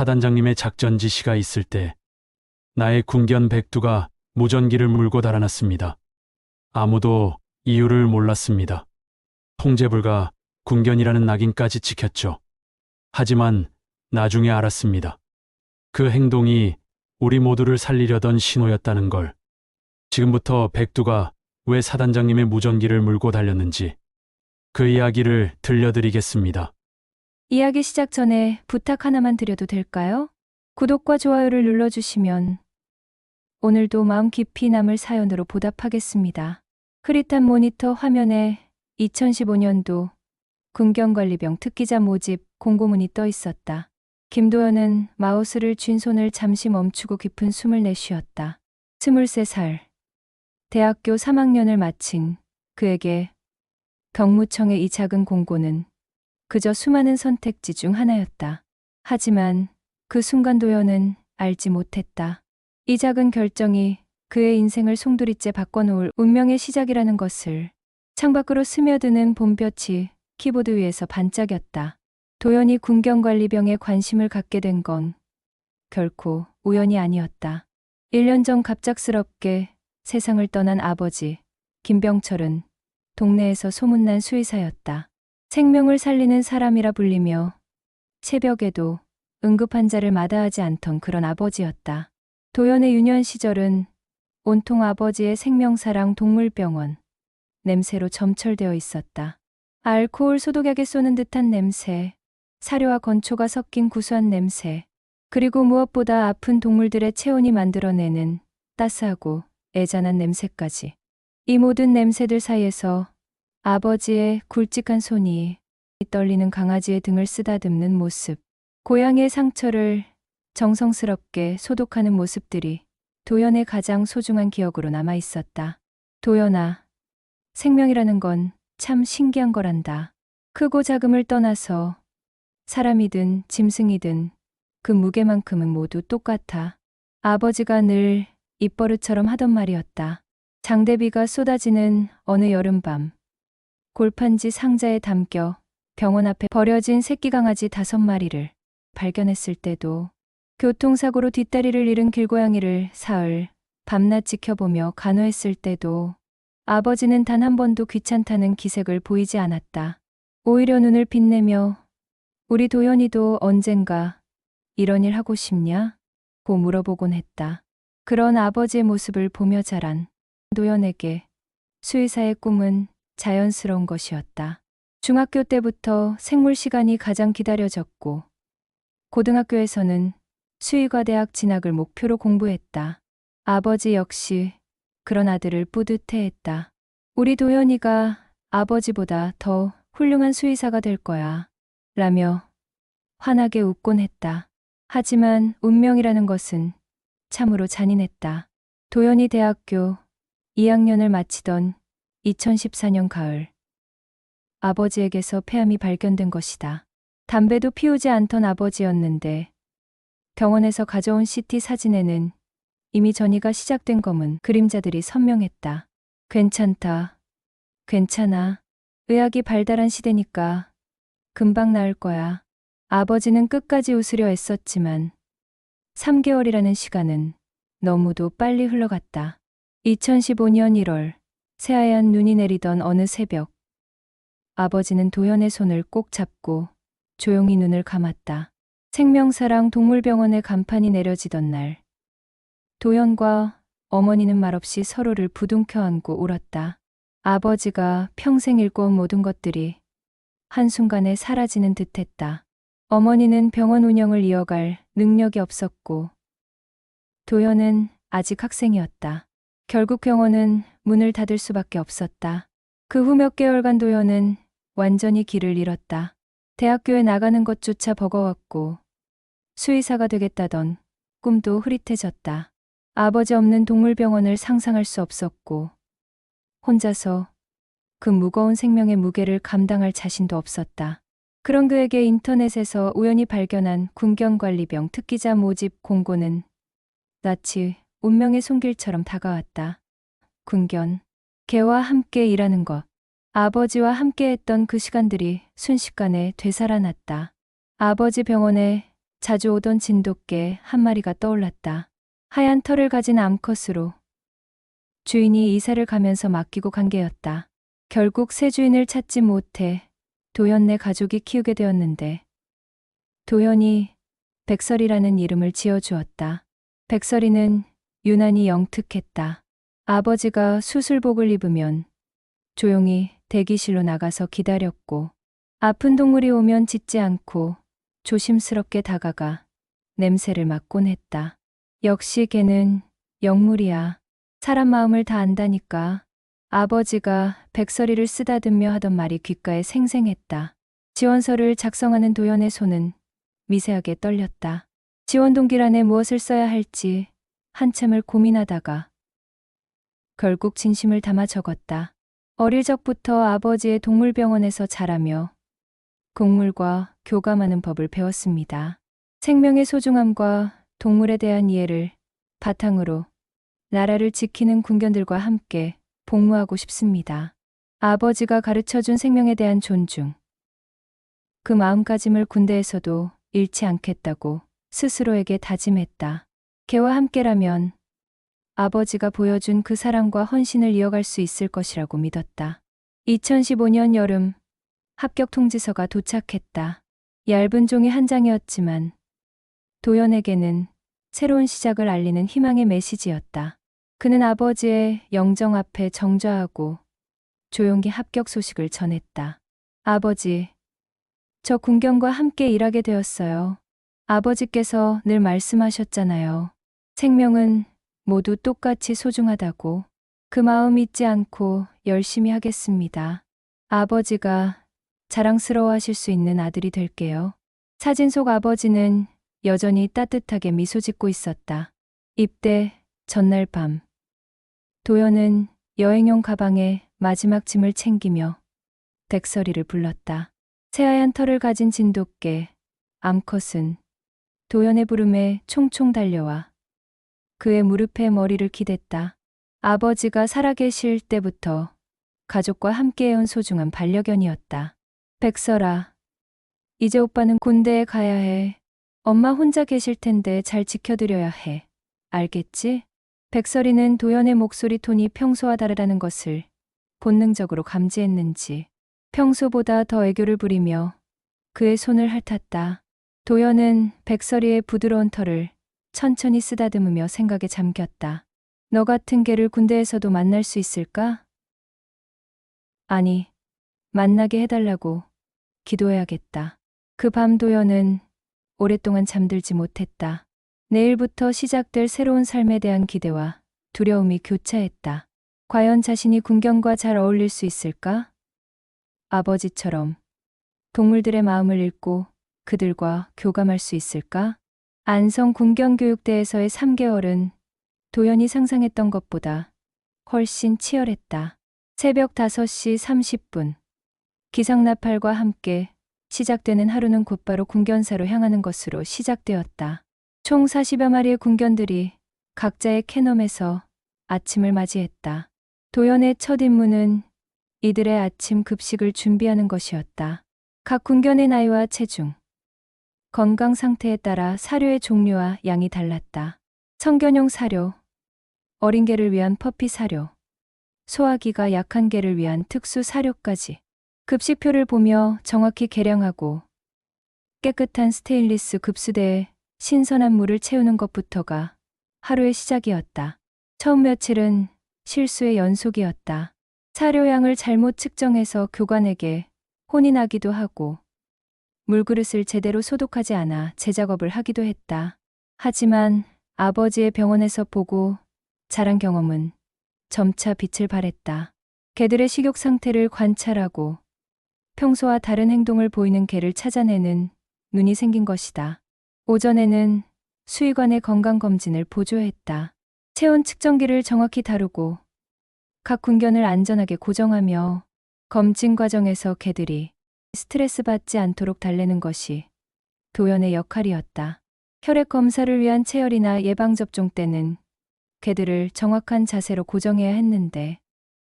사단장님의 작전 지시가 있을 때 나의 군견 백두가 무전기를 물고 달아났습니다. 아무도 이유를 몰랐습니다. 통제불가 군견이라는 낙인까지 찍혔죠. 하지만 나중에 알았습니다. 그 행동이 우리 모두를 살리려던 신호였다는 걸. 지금부터 백두가 왜 사단장님의 무전기를 물고 달렸는지 그 이야기를 들려드리겠습니다. 이야기 시작 전에 부탁 하나만 드려도 될까요? 구독과 좋아요를 눌러주시면 오늘도 마음 깊이 남을 사연으로 보답하겠습니다. 흐릿한 모니터 화면에 2015년도 군견관리병 특기자 모집 공고문이 떠 있었다. 김도연은 마우스를 쥔 손을 잠시 멈추고 깊은 숨을 내쉬었다. 23살. 대학교 3학년을 마친 그에게 경무청의 이 작은 공고는 그저 수많은 선택지 중 하나였다. 하지만 그 순간 도연은 알지 못했다. 이 작은 결정이 그의 인생을 송두리째 바꿔놓을 운명의 시작이라는 것을. 창밖으로 스며드는 봄볕이 키보드 위에서 반짝였다. 도연이 군견관리병에 관심을 갖게 된 건 결코 우연이 아니었다. 1년 전 갑작스럽게 세상을 떠난 아버지 김병철은 동네에서 소문난 수의사였다. 생명을 살리는 사람이라 불리며 새벽에도 응급환자를 마다하지 않던 그런 아버지였다. 도연의 유년 시절은 온통 아버지의 생명사랑 동물병원 냄새로 점철되어 있었다. 알코올 소독약에 쏘는 듯한 냄새, 사료와 건초가 섞인 구수한 냄새, 그리고 무엇보다 아픈 동물들의 체온이 만들어내는 따스하고 애잔한 냄새까지. 이 모든 냄새들 사이에서 아버지의 굵직한 손이 떨리는 강아지의 등을 쓰다듬는 모습, 고양이의 상처를 정성스럽게 소독하는 모습들이 도연의 가장 소중한 기억으로 남아 있었다. 도연아, 생명이라는 건 참 신기한 거란다. 크고 작음을 떠나서 사람이든 짐승이든 그 무게만큼은 모두 똑같아. 아버지가 늘 입버릇처럼 하던 말이었다. 장대비가 쏟아지는 어느 여름밤, 골판지 상자에 담겨 병원 앞에 버려진 새끼 강아지 5마리를 발견했을 때도, 교통사고로 뒷다리를 잃은 길고양이를 사흘 밤낮 지켜보며 간호했을 때도 아버지는 단 한 번도 귀찮다는 기색을 보이지 않았다. 오히려 눈을 빛내며 우리 도연이도 언젠가 이런 일 하고 싶냐? 고 물어보곤 했다. 그런 아버지의 모습을 보며 자란 도연에게 수의사의 꿈은 자연스러운 것이었다. 중학교 때부터 생물 시간이 가장 기다려졌고 고등학교에서는 수의과대학 진학을 목표로 공부했다. 아버지 역시 그런 아들을 뿌듯해했다. 우리 도연이가 아버지보다 더 훌륭한 수의사가 될 거야 라며 환하게 웃곤 했다. 하지만 운명이라는 것은 참으로 잔인했다. 도연이 대학교 2학년을 마치던 2014년 가을, 아버지에게서 폐암이 발견된 것이다. 담배도 피우지 않던 아버지였는데 병원에서 가져온 CT 사진에는 이미 전이가 시작된 검은 그림자들이 선명했다. 괜찮다. 괜찮아. 의학이 발달한 시대니까 금방 나을 거야. 아버지는 끝까지 웃으려 애썼지만 3개월이라는 시간은 너무도 빨리 흘러갔다. 2015년 1월, 새하얀 눈이 내리던 어느 새벽, 아버지는 도연의 손을 꼭 잡고 조용히 눈을 감았다. 생명사랑 동물병원의 간판이 내려지던 날, 도연과 어머니는 말없이 서로를 부둥켜 안고 울었다. 아버지가 평생 읽어온 모든 것들이 한순간에 사라지는 듯했다. 어머니는 병원 운영을 이어갈 능력이 없었고 도연은 아직 학생이었다. 결국 병원은 문을 닫을 수밖에 없었다. 그 후 몇 개월간 도연은 완전히 길을 잃었다. 대학교에 나가는 것조차 버거웠고 수의사가 되겠다던 꿈도 흐릿해졌다. 아버지 없는 동물병원을 상상할 수 없었고 혼자서 그 무거운 생명의 무게를 감당할 자신도 없었다. 그런 그에게 인터넷에서 우연히 발견한 군견관리병 특기자 모집 공고는 마치 운명의 손길처럼 다가왔다. 군견, 개와 함께 일하는 것. 아버지와 함께했던 그 시간들이 순식간에 되살아났다. 아버지 병원에 자주 오던 진돗개 한 마리가 떠올랐다. 하얀 털을 가진 암컷으로 주인이 이사를 가면서 맡기고 간 개였다. 결국 새 주인을 찾지 못해 도현네 가족이 키우게 되었는데 도현이 백설이라는 이름을 지어주었다. 백설이는 유난히 영특했다. 아버지가 수술복을 입으면 조용히 대기실로 나가서 기다렸고 아픈 동물이 오면 짖지 않고 조심스럽게 다가가 냄새를 맡곤 했다. 역시 걔는 영물이야. 사람 마음을 다 안다니까. 아버지가 백설이를 쓰다듬며 하던 말이 귓가에 생생했다. 지원서를 작성하는 도연의 손은 미세하게 떨렸다. 지원 동기란에 무엇을 써야 할지 한참을 고민하다가 결국 진심을 담아 적었다. 어릴 적부터 아버지의 동물병원에서 자라며 동물과 교감하는 법을 배웠습니다. 생명의 소중함과 동물에 대한 이해를 바탕으로 나라를 지키는 군견들과 함께 복무하고 싶습니다. 아버지가 가르쳐준 생명에 대한 존중. 그 마음가짐을 군대에서도 잃지 않겠다고 스스로에게 다짐했다. 걔와 함께라면 아버지가 보여준 그 사랑과 헌신을 이어갈 수 있을 것이라고 믿었다. 2015년 여름 합격 통지서가 도착했다. 얇은 종이 한 장이었지만 도연에게는 새로운 시작을 알리는 희망의 메시지였다. 그는 아버지의 영정 앞에 정좌하고 조용히 합격 소식을 전했다. 아버지, 저 군견과 함께 일하게 되었어요. 아버지께서 늘 말씀하셨잖아요. 생명은 모두 똑같이 소중하다고. 그 마음 잊지 않고 열심히 하겠습니다. 아버지가 자랑스러워하실 수 있는 아들이 될게요. 사진 속 아버지는 여전히 따뜻하게 미소 짓고 있었다. 입대 전날 밤 도연은 여행용 가방에 마지막 짐을 챙기며 백설이를 불렀다. 새하얀 털을 가진 진돗개 암컷은 도연의 부름에 총총 달려와 그의 무릎에 머리를 기댔다. 아버지가 살아계실 때부터 가족과 함께해온 소중한 반려견이었다. 백설아, 이제 오빠는 군대에 가야 해. 엄마 혼자 계실 텐데 잘 지켜드려야 해. 알겠지? 백설이는 도연의 목소리 톤이 평소와 다르다는 것을 본능적으로 감지했는지 평소보다 더 애교를 부리며 그의 손을 핥았다. 도연은 백설이의 부드러운 털을 천천히 쓰다듬으며 생각에 잠겼다. 너 같은 개를 군대에서도 만날 수 있을까? 아니, 만나게 해달라고 기도해야겠다. 그 밤 도연은 오랫동안 잠들지 못했다. 내일부터 시작될 새로운 삶에 대한 기대와 두려움이 교차했다. 과연 자신이 군견과 잘 어울릴 수 있을까? 아버지처럼 동물들의 마음을 읽고 그들과 교감할 수 있을까? 안성 군견교육대에서의 3개월은 도연이 상상했던 것보다 훨씬 치열했다. 새벽 5시 30분 기상나팔과 함께 시작되는 하루는 곧바로 군견사로 향하는 것으로 시작되었다. 총 40여 마리의 군견들이 각자의 캐넘에서 아침을 맞이했다. 도연의 첫 임무는 이들의 아침 급식을 준비하는 것이었다. 각 군견의 나이와 체중, 건강 상태에 따라 사료의 종류와 양이 달랐다. 성견용 사료, 어린 개를 위한 퍼피 사료, 소화기가 약한 개를 위한 특수 사료까지 급식표를 보며 정확히 계량하고 깨끗한 스테인리스 급수대에 신선한 물을 채우는 것부터가 하루의 시작이었다. 처음 며칠은 실수의 연속이었다. 사료양을 잘못 측정해서 교관에게 혼이 나기도 하고 물그릇을 제대로 소독하지 않아 재작업을 하기도 했다. 하지만 아버지의 병원에서 보고 자란 경험은 점차 빛을 발했다. 개들의 식욕 상태를 관찰하고 평소와 다른 행동을 보이는 개를 찾아내는 눈이 생긴 것이다. 오전에는 수의관의 건강검진을 보조했다. 체온 측정기를 정확히 다루고 각 군견을 안전하게 고정하며 검진 과정에서 개들이 스트레스 받지 않도록 달래는 것이 도연의 역할이었다. 혈액 검사를 위한 체열이나 예방접종 때는 개들을 정확한 자세로 고정해야 했는데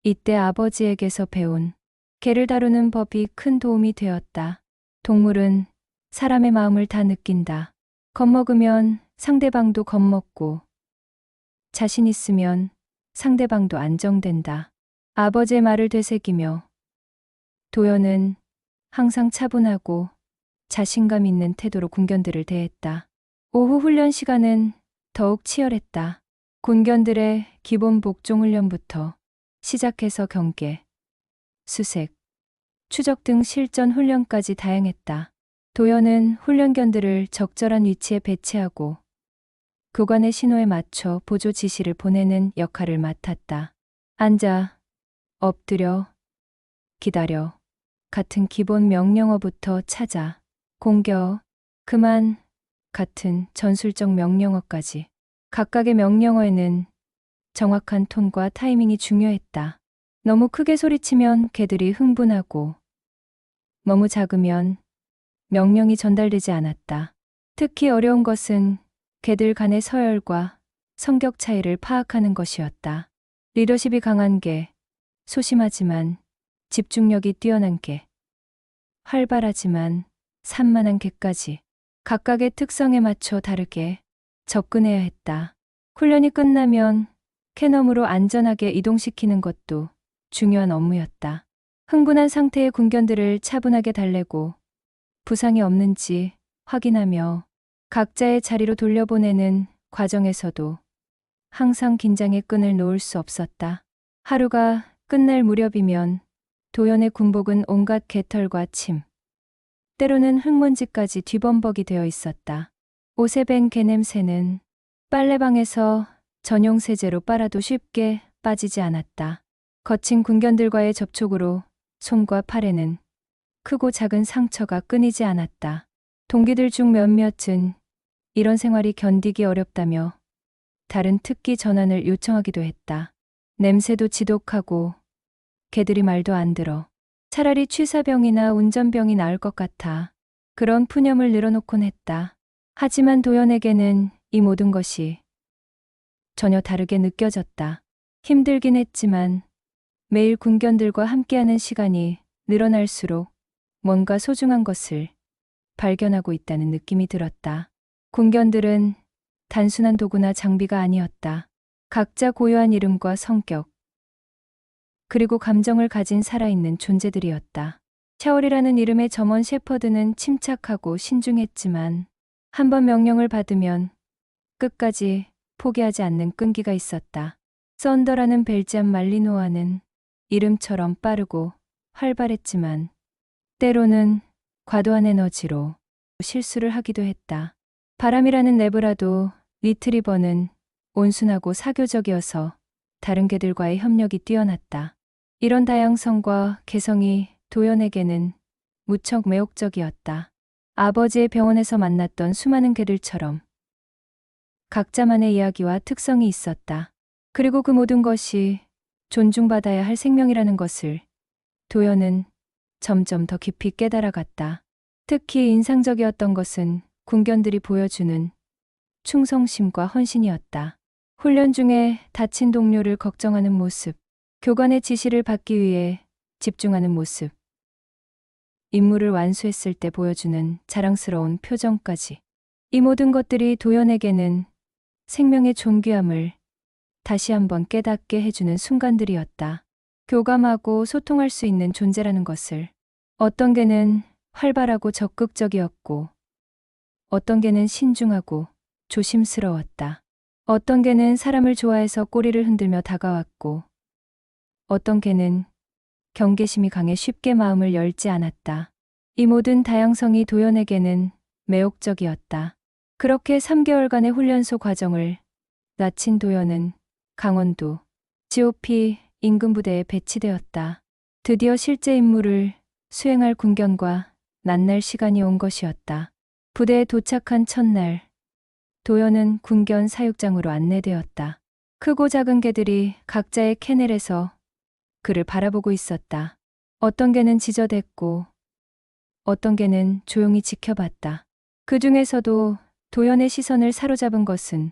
이때 아버지에게서 배운 개를 다루는 법이 큰 도움이 되었다. 동물은 사람의 마음을 다 느낀다. 겁먹으면 상대방도 겁먹고, 자신 있으면 상대방도 안정된다. 아버지의 말을 되새기며 도연은 항상 차분하고 자신감 있는 태도로 군견들을 대했다. 오후 훈련 시간은 더욱 치열했다. 군견들의 기본 복종 훈련부터 시작해서 경계, 수색, 추적 등 실전 훈련까지 다양했다. 도연은 훈련견들을 적절한 위치에 배치하고 교관의 신호에 맞춰 보조 지시를 보내는 역할을 맡았다. 앉아, 엎드려, 기다려 같은 기본 명령어부터 찾아, 공격, 그만 같은 전술적 명령어까지. 각각의 명령어에는 정확한 톤과 타이밍이 중요했다. 너무 크게 소리치면 개들이 흥분하고, 너무 작으면 명령이 전달되지 않았다. 특히 어려운 것은 개들 간의 서열과 성격 차이를 파악하는 것이었다. 리더십이 강한 개, 소심하지만 집중력이 뛰어난 개, 활발하지만 산만한 개까지 각각의 특성에 맞춰 다르게 접근해야 했다. 훈련이 끝나면 캐넘으로 안전하게 이동시키는 것도 중요한 업무였다. 흥분한 상태의 군견들을 차분하게 달래고 부상이 없는지 확인하며 각자의 자리로 돌려보내는 과정에서도 항상 긴장의 끈을 놓을 수 없었다. 하루가 끝날 무렵이면 도연의 군복은 온갖 개털과 침, 때로는 흙먼지까지 뒤범벅이 되어 있었다. 옷에 밴 개냄새는 빨래방에서 전용 세제로 빨아도 쉽게 빠지지 않았다. 거친 군견들과의 접촉으로 손과 팔에는 크고 작은 상처가 끊이지 않았다. 동기들 중 몇몇은 이런 생활이 견디기 어렵다며 다른 특기 전환을 요청하기도 했다. 냄새도 지독하고 개들이 말도 안 들어. 차라리 취사병이나 운전병이 나을 것 같아. 그런 푸념을 늘어놓곤 했다. 하지만 도연에게는 이 모든 것이 전혀 다르게 느껴졌다. 힘들긴 했지만 매일 군견들과 함께하는 시간이 늘어날수록 뭔가 소중한 것을 발견하고 있다는 느낌이 들었다. 군견들은 단순한 도구나 장비가 아니었다. 각자 고유한 이름과 성격, 그리고 감정을 가진 살아있는 존재들이었다. 샤월이라는 이름의 점원 셰퍼드는 침착하고 신중했지만 한 번 명령을 받으면 끝까지 포기하지 않는 끈기가 있었다. 썬더라는 벨지안 말리노아는 이름처럼 빠르고 활발했지만 때로는 과도한 에너지로 실수를 하기도 했다. 바람이라는 네브라도 리트리버는 온순하고 사교적이어서 다른 개들과의 협력이 뛰어났다. 이런 다양성과 개성이 도연에게는 무척 매혹적이었다. 아버지의 병원에서 만났던 수많은 개들처럼 각자만의 이야기와 특성이 있었다. 그리고 그 모든 것이 존중받아야 할 생명이라는 것을 도연은 점점 더 깊이 깨달아갔다. 특히 인상적이었던 것은 군견들이 보여주는 충성심과 헌신이었다. 훈련 중에 다친 동료를 걱정하는 모습, 교관의 지시를 받기 위해 집중하는 모습, 임무를 완수했을 때 보여주는 자랑스러운 표정까지. 이 모든 것들이 도연에게는 생명의 존귀함을 다시 한번 깨닫게 해주는 순간들이었다. 교감하고 소통할 수 있는 존재라는 것을. 어떤 개는 활발하고 적극적이었고, 어떤 개는 신중하고 조심스러웠다. 어떤 개는 사람을 좋아해서 꼬리를 흔들며 다가왔고, 어떤 개는 경계심이 강해 쉽게 마음을 열지 않았다. 이 모든 다양성이 도연에게는 매혹적이었다. 그렇게 3개월간의 훈련소 과정을 마친 도연은 강원도 GOP 인근 부대에 배치되었다. 드디어 실제 임무를 수행할 군견과 만날 시간이 온 것이었다. 부대에 도착한 첫날, 도연은 군견 사육장으로 안내되었다. 크고 작은 개들이 각자의 캐넬에서 그를 바라보고 있었다. 어떤 개는 지저댔고 어떤 개는 조용히 지켜봤다. 그 중에서도 도연의 시선을 사로잡은 것은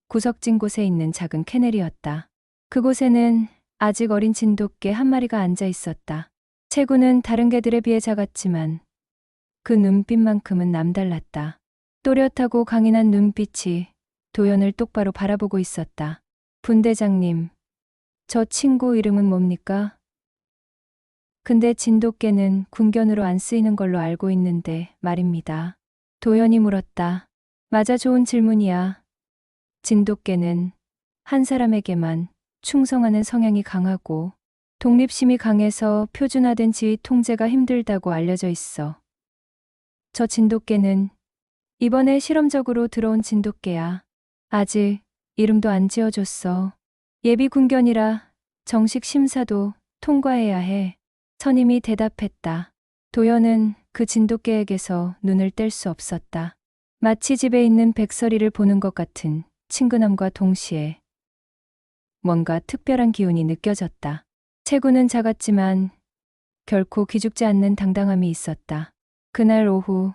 구석진 곳에 있는 작은 캐넬이었다. 그곳에는 아직 어린 진돗개 한 마리가 앉아 있었다. 체구는 다른 개들에 비해 작았지만 그 눈빛만큼은 남달랐다. 또렷하고 강인한 눈빛이 도연을 똑바로 바라보고 있었다. 분대장님, 저 친구 이름은 뭡니까? 근데 진돗개는 군견으로 안 쓰이는 걸로 알고 있는데 말입니다. 도연이 물었다. 맞아, 좋은 질문이야. 진돗개는 한 사람에게만 충성하는 성향이 강하고 독립심이 강해서 표준화된 지위 통제가 힘들다고 알려져 있어. 저 진돗개는 이번에 실험적으로 들어온 진돗개야. 아직 이름도 안 지어줬어. 예비 군견이라 정식 심사도 통과해야 해. 선임이 대답했다. 도연은 그 진돗개에게서 눈을 뗄 수 없었다. 마치 집에 있는 백설이를 보는 것 같은 친근함과 동시에 뭔가 특별한 기운이 느껴졌다. 체구는 작았지만 결코 기죽지 않는 당당함이 있었다. 그날 오후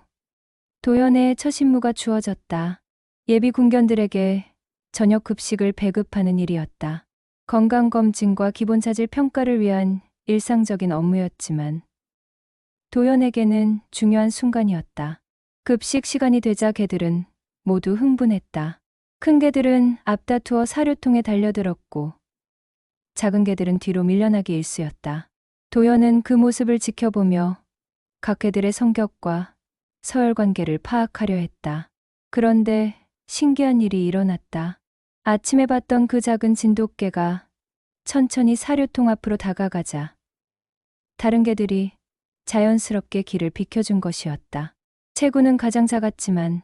도연의 첫 임무가 주어졌다. 예비 군견들에게 저녁 급식을 배급하는 일이었다. 건강검진과 기본자질 평가를 위한 일상적인 업무였지만 도연에게는 중요한 순간이었다. 급식 시간이 되자 개들은 모두 흥분했다. 큰 개들은 앞다투어 사료통에 달려들었고 작은 개들은 뒤로 밀려나기 일쑤였다. 도연은 그 모습을 지켜보며 각 개들의 성격과 서열관계를 파악하려 했다. 그런데 신기한 일이 일어났다. 아침에 봤던 그 작은 진돗개가 천천히 사료통 앞으로 다가가자 다른 개들이 자연스럽게 길을 비켜준 것이었다. 체구는 가장 작았지만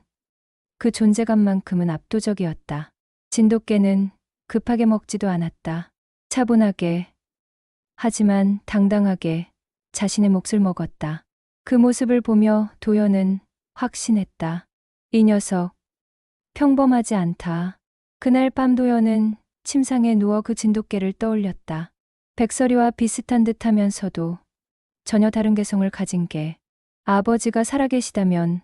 그 존재감만큼은 압도적이었다. 진돗개는 급하게 먹지도 않았다. 차분하게, 하지만 당당하게 자신의 몫을 먹었다. 그 모습을 보며 도연은 확신했다. 이 녀석, 평범하지 않다. 그날 밤 도연은 침상에 누워 그 진돗개를 떠올렸다. 백설이와 비슷한 듯 하면서도 전혀 다른 개성을 가진 개. 아버지가 살아계시다면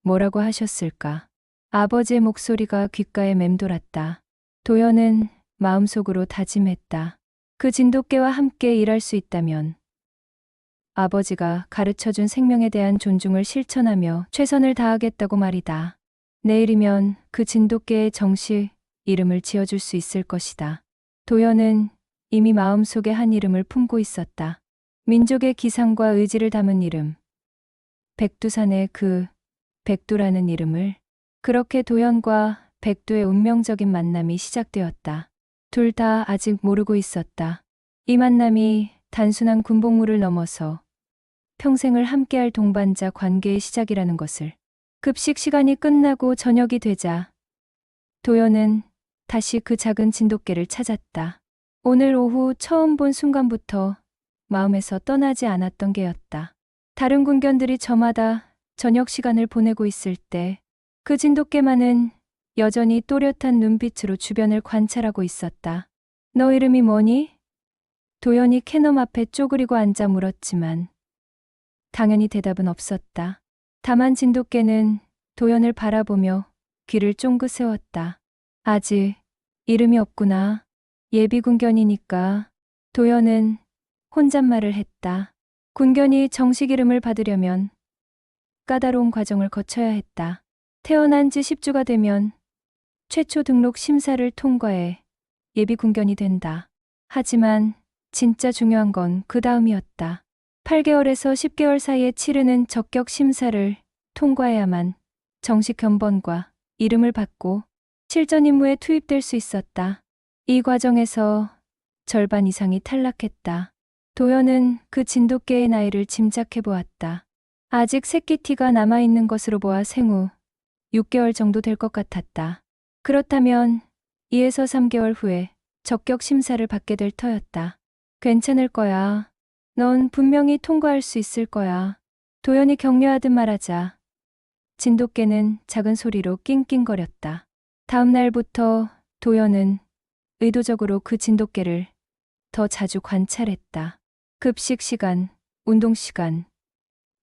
뭐라고 하셨을까? 아버지의 목소리가 귓가에 맴돌았다. 도연은 마음속으로 다짐했다. 그 진돗개와 함께 일할 수 있다면 아버지가 가르쳐준 생명에 대한 존중을 실천하며 최선을 다하겠다고 말이다. 내일이면 그 진돗개의 정식 이름을 지어줄 수 있을 것이다. 도연은 이미 마음속에 한 이름을 품고 있었다. 민족의 기상과 의지를 담은 이름. 백두산의 그 백두라는 이름을. 그렇게 도연과 백두의 운명적인 만남이 시작되었다. 둘 다 아직 모르고 있었다. 이 만남이 단순한 군복무를 넘어서 평생을 함께할 동반자 관계의 시작이라는 것을. 급식 시간이 끝나고 저녁이 되자 도연은 다시 그 작은 진돗개를 찾았다. 오늘 오후 처음 본 순간부터 마음에서 떠나지 않았던 개였다. 다른 군견들이 저마다 저녁 시간을 보내고 있을 때 그 진돗개만은 여전히 또렷한 눈빛으로 주변을 관찰하고 있었다. 너 이름이 뭐니? 도연이 캐넘 앞에 쪼그리고 앉아 물었지만 당연히 대답은 없었다. 다만 진돗개는 도연을 바라보며 귀를 쫑긋 세웠다. 아직 이름이 없구나. 예비 군견이니까. 도연은 혼잣말을 했다. 군견이 정식 이름을 받으려면 까다로운 과정을 거쳐야 했다. 태어난 지 10주가 되면 최초 등록 심사를 통과해 예비 군견이 된다. 하지만 진짜 중요한 건 그 다음이었다. 8개월에서 10개월 사이에 치르는 적격 심사를 통과해야만 정식 견번과 이름을 받고 실전 임무에 투입될 수 있었다. 이 과정에서 절반 이상이 탈락했다. 도연은 그 진돗개의 나이를 짐작해 보았다. 아직 새끼티가 남아있는 것으로 보아 생후 6개월 정도 될 것 같았다. 그렇다면 2에서 3개월 후에 적격 심사를 받게 될 터였다. 괜찮을 거야. 넌 분명히 통과할 수 있을 거야. 도연이 격려하듯 말하자 진돗개는 작은 소리로 낑낑거렸다. 다음 날부터 도연은 의도적으로 그 진돗개를 더 자주 관찰했다. 급식 시간, 운동 시간,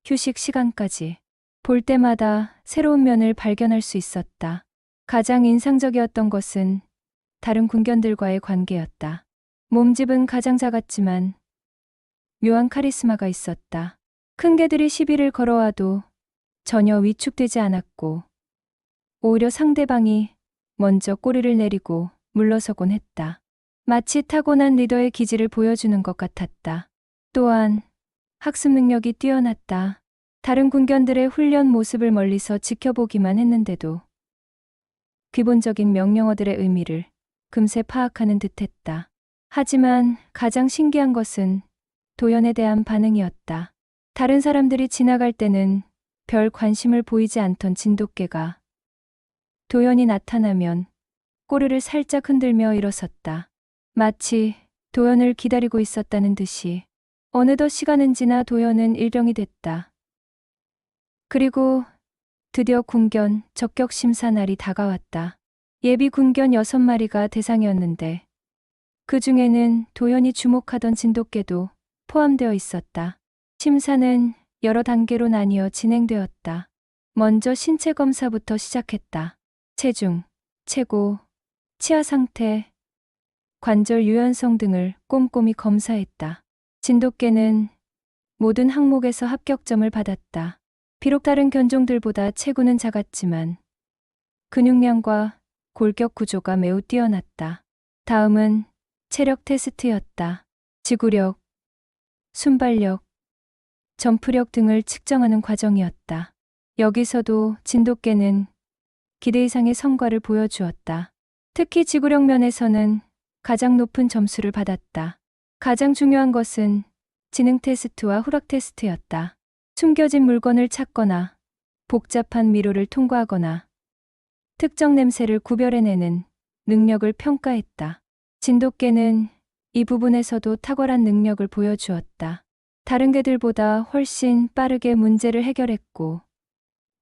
휴식 시간까지 볼 때마다 새로운 면을 발견할 수 있었다. 가장 인상적이었던 것은 다른 군견들과의 관계였다. 몸집은 가장 작았지만 묘한 카리스마가 있었다. 큰 개들이 시비를 걸어와도 전혀 위축되지 않았고 오히려 상대방이 먼저 꼬리를 내리고 물러서곤 했다. 마치 타고난 리더의 기질을 보여주는 것 같았다. 또한 학습 능력이 뛰어났다. 다른 군견들의 훈련 모습을 멀리서 지켜보기만 했는데도 기본적인 명령어들의 의미를 금세 파악하는 듯했다. 하지만 가장 신기한 것은 도연에 대한 반응이었다. 다른 사람들이 지나갈 때는 별 관심을 보이지 않던 진돗개가 도연이 나타나면 꼬리를 살짝 흔들며 일어섰다. 마치 도연을 기다리고 있었다는 듯이. 어느덧 시간은 지나 도연은 일병이 됐다. 그리고 드디어 군견 적격 심사 날이 다가왔다. 예비 군견 6마리가 대상이었는데 그 중에는 도연이 주목하던 진돗개도 포함되어 있었다. 심사는 여러 단계로 나뉘어 진행되었다. 먼저 신체 검사부터 시작했다. 체중, 체고, 치아 상태, 관절 유연성 등을 꼼꼼히 검사했다. 진돗개는 모든 항목에서 합격점을 받았다. 비록 다른 견종들보다 체구는 작았지만 근육량과 골격 구조가 매우 뛰어났다. 다음은 체력 테스트였다. 지구력, 순발력, 점프력 등을 측정하는 과정이었다. 여기서도 진돗개는 기대 이상의 성과를 보여주었다. 특히 지구력 면에서는 가장 높은 점수를 받았다. 가장 중요한 것은 지능 테스트와 후락 테스트였다. 숨겨진 물건을 찾거나 복잡한 미로를 통과하거나 특정 냄새를 구별해내는 능력을 평가했다. 진돗개는 이 부분에서도 탁월한 능력을 보여주었다. 다른 개들보다 훨씬 빠르게 문제를 해결했고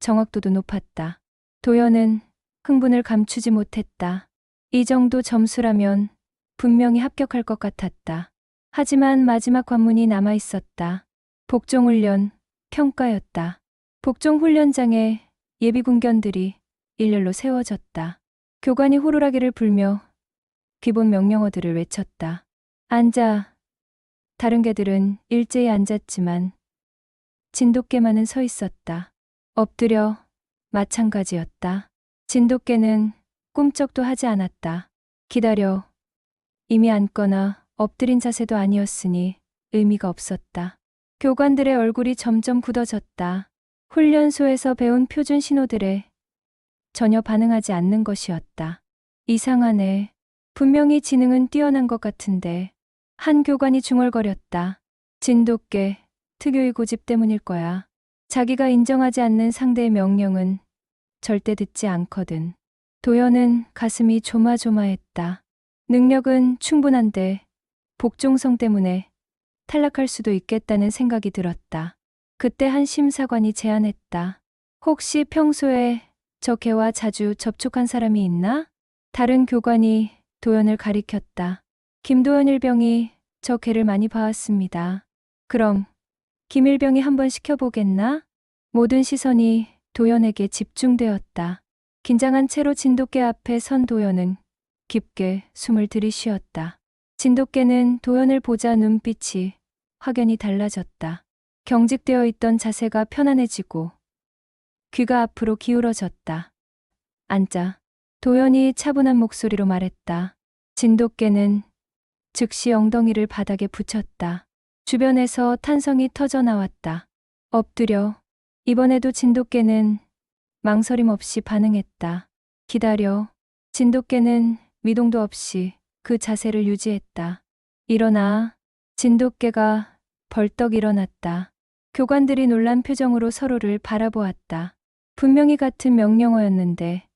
정확도도 높았다. 도연은 흥분을 감추지 못했다. 이 정도 점수라면 분명히 합격할 것 같았다. 하지만 마지막 관문이 남아 있었다. 복종훈련, 평가였다. 복종훈련장에 예비군견들이 일렬로 세워졌다. 교관이 호루라기를 불며 기본 명령어들을 외쳤다. 앉아. 다른 개들은 일제히 앉았지만 진돗개만은 서 있었다. 엎드려. 마찬가지였다. 진돗개는 꿈쩍도 하지 않았다. 기다려. 이미 앉거나 엎드린 자세도 아니었으니 의미가 없었다. 교관들의 얼굴이 점점 굳어졌다. 훈련소에서 배운 표준 신호들에 전혀 반응하지 않는 것이었다. 이상하네. 분명히 지능은 뛰어난 것 같은데. 한 교관이 중얼거렸다. 진돗개, 특유의 고집 때문일 거야. 자기가 인정하지 않는 상대의 명령은 절대 듣지 않거든. 도연은 가슴이 조마조마했다. 능력은 충분한데 복종성 때문에 탈락할 수도 있겠다는 생각이 들었다. 그때 한 심사관이 제안했다. 혹시 평소에 저 개와 자주 접촉한 사람이 있나? 다른 교관이 도연을 가리켰다. 김도연 일병이 저 개를 많이 봐왔습니다. 그럼 김일병이 한번 시켜보겠나? 모든 시선이 도연에게 집중되었다. 긴장한 채로 진돗개 앞에 선 도연은 깊게 숨을 들이쉬었다. 진돗개는 도연을 보자 눈빛이 확연히 달라졌다. 경직되어 있던 자세가 편안해지고 귀가 앞으로 기울어졌다. 앉아. 도연이 차분한 목소리로 말했다. 진돗개는 즉시 엉덩이를 바닥에 붙였다. 주변에서 탄성이 터져 나왔다. 엎드려. 이번에도 진돗개는 망설임 없이 반응했다. 기다려. 진돗개는 미동도 없이 그 자세를 유지했다. 일어나. 진돗개가 벌떡 일어났다. 교관들이 놀란 표정으로 서로를 바라보았다. 분명히 같은 명령어였는데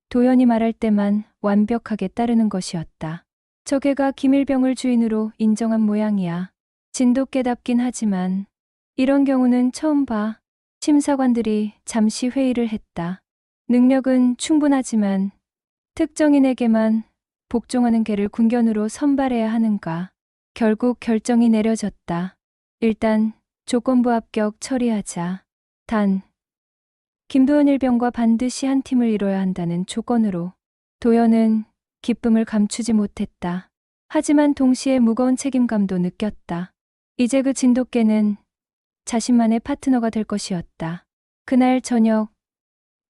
도연이 말할 때만 완벽하게 따르는 것이었다. 저 개가 김일병을 주인으로 인정한 모양이야. 진돗개답긴 하지만 이런 경우는 처음 봐. 심사관들이 잠시 회의를 했다. 능력은 충분하지만 특정인에게만 복종하는 개를 군견으로 선발해야 하는가. 결국 결정이 내려졌다. 일단 조건부 합격 처리하자. 단, 김도연 일병과 반드시 한 팀을 이뤄야 한다는 조건으로. 도연은 기쁨을 감추지 못했다. 하지만 동시에 무거운 책임감도 느꼈다. 이제 그 진돗개는 자신만의 파트너가 될 것이었다. 그날 저녁,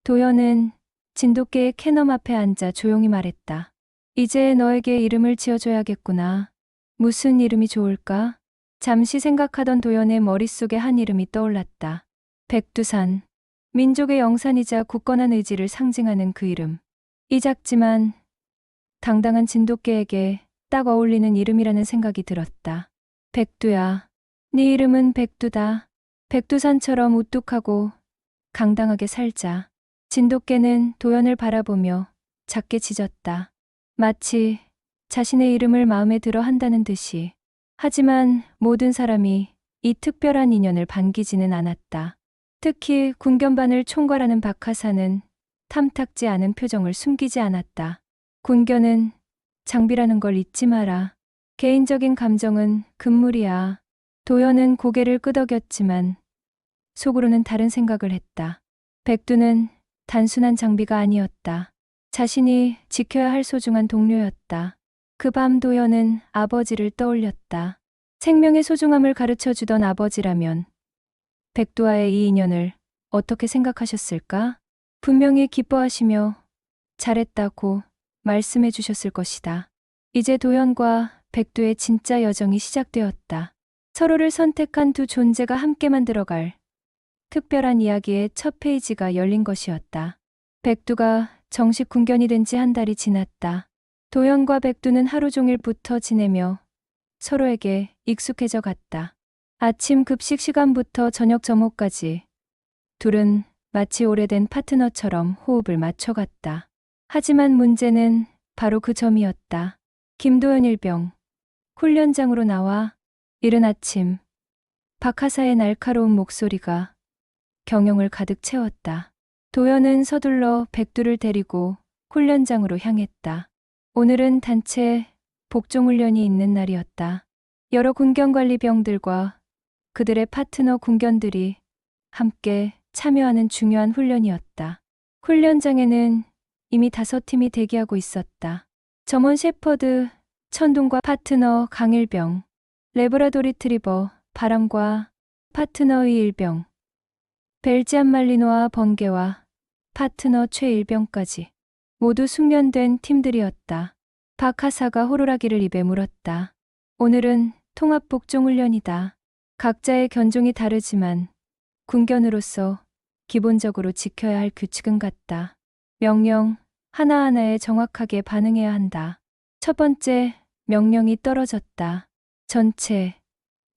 도연은 진돗개의 캐넘 앞에 앉아 조용히 말했다. 이제 너에게 이름을 지어줘야겠구나. 무슨 이름이 좋을까? 잠시 생각하던 도연의 머릿속에 한 이름이 떠올랐다. 백두산. 민족의 영산이자 굳건한 의지를 상징하는 그 이름. 이 작지만 당당한 진돗개에게 딱 어울리는 이름이라는 생각이 들었다. 백두야. 네 이름은 백두다. 백두산처럼 우뚝하고 강당하게 살자. 진돗개는 도연을 바라보며 작게 짖었다. 마치 자신의 이름을 마음에 들어 한다는 듯이. 하지만 모든 사람이 이 특별한 인연을 반기지는 않았다. 특히 군견반을 총괄하는 박하사는 탐탁지 않은 표정을 숨기지 않았다. 군견은 장비라는 걸 잊지 마라. 개인적인 감정은 금물이야. 도연은 고개를 끄덕였지만 속으로는 다른 생각을 했다. 백두는 단순한 장비가 아니었다. 자신이 지켜야 할 소중한 동료였다. 그 밤 도연은 아버지를 떠올렸다. 생명의 소중함을 가르쳐 주던 아버지라면 백두와의 이 인연을 어떻게 생각하셨을까? 분명히 기뻐하시며 잘했다고 말씀해 주셨을 것이다. 이제 도연과 백두의 진짜 여정이 시작되었다. 서로를 선택한 두 존재가 함께 만들어갈 특별한 이야기의 첫 페이지가 열린 것이었다. 백두가 정식 군견이 된 지 한 달이 지났다. 도연과 백두는 하루 종일 붙어 지내며 서로에게 익숙해져 갔다. 아침 급식 시간부터 저녁 점호까지 둘은 마치 오래된 파트너처럼 호흡을 맞춰갔다. 하지만 문제는 바로 그 점이었다. 김도연 일병, 훈련장으로 나와. 이른 아침, 박하사의 날카로운 목소리가 경영을 가득 채웠다. 도연은 서둘러 백두를 데리고 훈련장으로 향했다. 오늘은 단체 복종훈련이 있는 날이었다. 여러 군견관리병들과 그들의 파트너 군견들이 함께 참여하는 중요한 훈련이었다. 훈련장에는 이미 5팀이 대기하고 있었다. 점원 셰퍼드, 천둥과 파트너 강일병, 레브라도 리트리버, 바람과 파트너의 일병, 벨지안 말리노와 번개와 파트너 최일병까지 모두 숙련된 팀들이었다. 박하사가 호루라기를 입에 물었다. 오늘은 통합복종훈련이다. 각자의 견종이 다르지만 군견으로서 기본적으로 지켜야 할 규칙은 같다. 명령 하나하나에 정확하게 반응해야 한다. 첫 번째 명령이 떨어졌다. 전체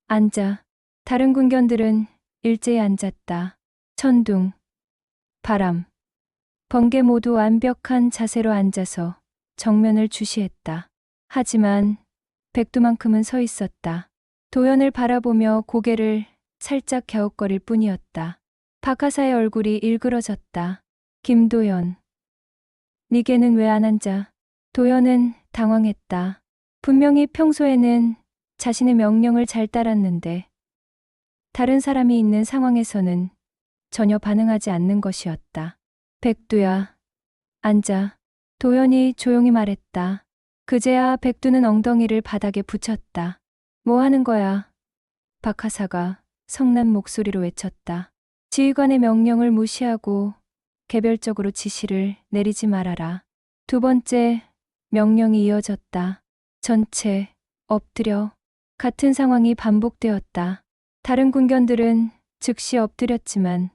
앉아. 다른 군견들은 일제히 앉았다. 천둥, 바람, 번개 모두 완벽한 자세로 앉아서 정면을 주시했다. 하지만 백두만큼은 서 있었다. 도연을 바라보며 고개를 살짝 갸웃거릴 뿐이었다. 박하사의 얼굴이 일그러졌다. 김도연, 니게는 왜 안 앉아? 도연은 당황했다. 분명히 평소에는 자신의 명령을 잘 따랐는데 다른 사람이 있는 상황에서는 전혀 반응하지 않는 것이었다. 백두야, 앉아. 도연이 조용히 말했다. 그제야 백두는 엉덩이를 바닥에 붙였다. 뭐 하는 거야? 박하사가 성난 목소리로 외쳤다. 지휘관의 명령을 무시하고 개별적으로 지시를 내리지 말아라. 두 번째 명령이 이어졌다. 전체 엎드려. 같은 상황이 반복되었다. 다른 군견들은 즉시 엎드렸지만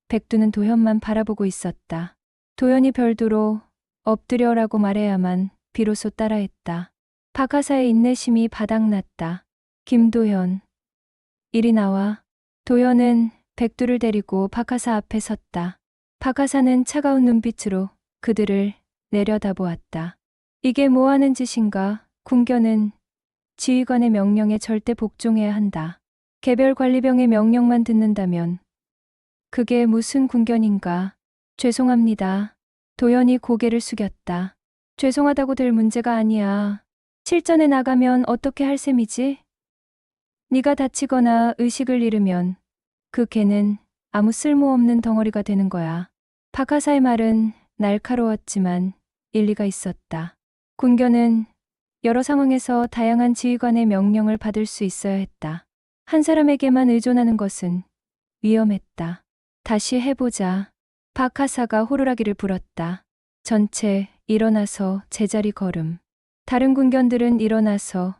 백두는 도연만 바라보고 있었다. 도연이 별도로 엎드려라고 말해야만 비로소 따라했다. 박하사의 인내심이 바닥났다. 김도연, 이리 나와. 도연은 백두를 데리고 박하사 앞에 섰다. 박하사는 차가운 눈빛으로 그들을 내려다보았다. 이게 뭐 하는 짓인가? 군견은 지휘관의 명령에 절대 복종해야 한다. 개별 관리병의 명령만 듣는다면 그게 무슨 군견인가? 죄송합니다. 도연이 고개를 숙였다. 죄송하다고 될 문제가 아니야. 실전에 나가면 어떻게 할 셈이지? 네가 다치거나 의식을 잃으면 그 개는 아무 쓸모없는 덩어리가 되는 거야. 박하사의 말은 날카로웠지만 일리가 있었다. 군견은 여러 상황에서 다양한 지휘관의 명령을 받을 수 있어야 했다. 한 사람에게만 의존하는 것은 위험했다. 다시 해보자. 박하사가 호루라기를 불었다. 전체 일어나서 제자리 걸음. 다른 군견들은 일어나서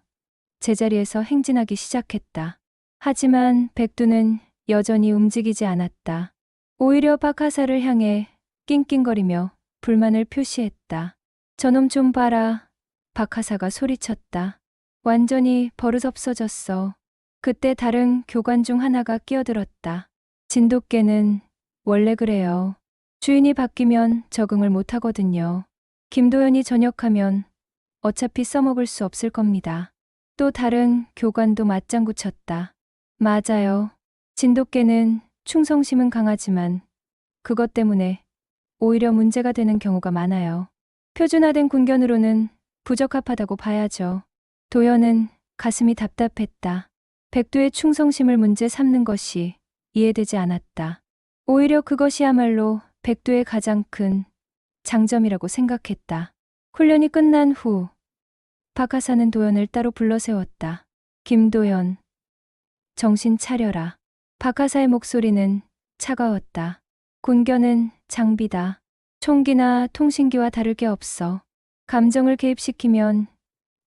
제자리에서 행진하기 시작했다. 하지만 백두는 여전히 움직이지 않았다. 오히려 박하사를 향해 낑낑거리며 불만을 표시했다. 저놈 좀 봐라. 박하사가 소리쳤다. 완전히 버릇없어졌어. 그때 다른 교관 중 하나가 끼어들었다. 진돗개는 원래 그래요. 주인이 바뀌면 적응을 못하거든요. 김도연이 전역하면 어차피 써먹을 수 없을 겁니다. 또 다른 교관도 맞장구 쳤다. 맞아요. 진돗개는 충성심은 강하지만 그것 때문에 오히려 문제가 되는 경우가 많아요. 표준화된 군견으로는 부적합하다고 봐야죠. 도연은 가슴이 답답했다. 백두의 충성심을 문제 삼는 것이 이해되지 않았다. 오히려 그것이야말로 백두의 가장 큰 장점이라고 생각했다. 훈련이 끝난 후 박하사는 도연을 따로 불러 세웠다. 김도연, 정신 차려라. 박하사의 목소리는 차가웠다. 군견은 장비다. 총기나 통신기와 다를 게 없어. 감정을 개입시키면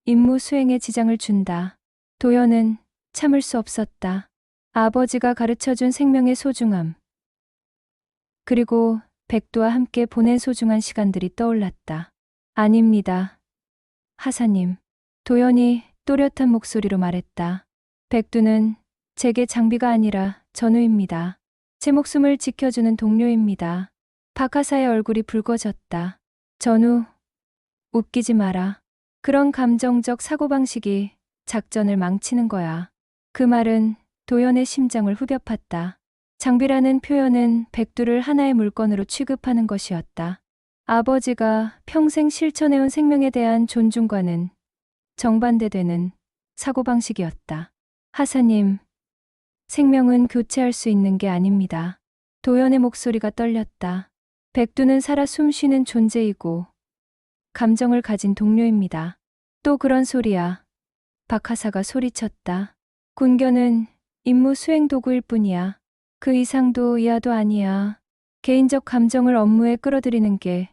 임무 수행에 지장을 준다. 도연은 참을 수 없었다. 아버지가 가르쳐준 생명의 소중함. 그리고 백두와 함께 보낸 소중한 시간들이 떠올랐다. 아닙니다. 하사님. 도연이 또렷한 목소리로 말했다. 백두는 제게 장비가 아니라 전우입니다. 제 목숨을 지켜주는 동료입니다. 박하사의 얼굴이 붉어졌다. 전우, 웃기지 마라. 그런 감정적 사고방식이 작전을 망치는 거야. 그 말은 도연의 심장을 후벼 팠다. 장비라는 표현은 백두를 하나의 물건으로 취급하는 것이었다. 아버지가 평생 실천해온 생명에 대한 존중과는 정반대되는 사고방식이었다. 하사님, 생명은 교체할 수 있는 게 아닙니다. 도연의 목소리가 떨렸다. 백두는 살아 숨쉬는 존재이고 감정을 가진 동료입니다. 또 그런 소리야. 박하사가 소리쳤다. 군견은 임무 수행 도구일 뿐이야. 그 이상도 이하도 아니야. 개인적 감정을 업무에 끌어들이는 게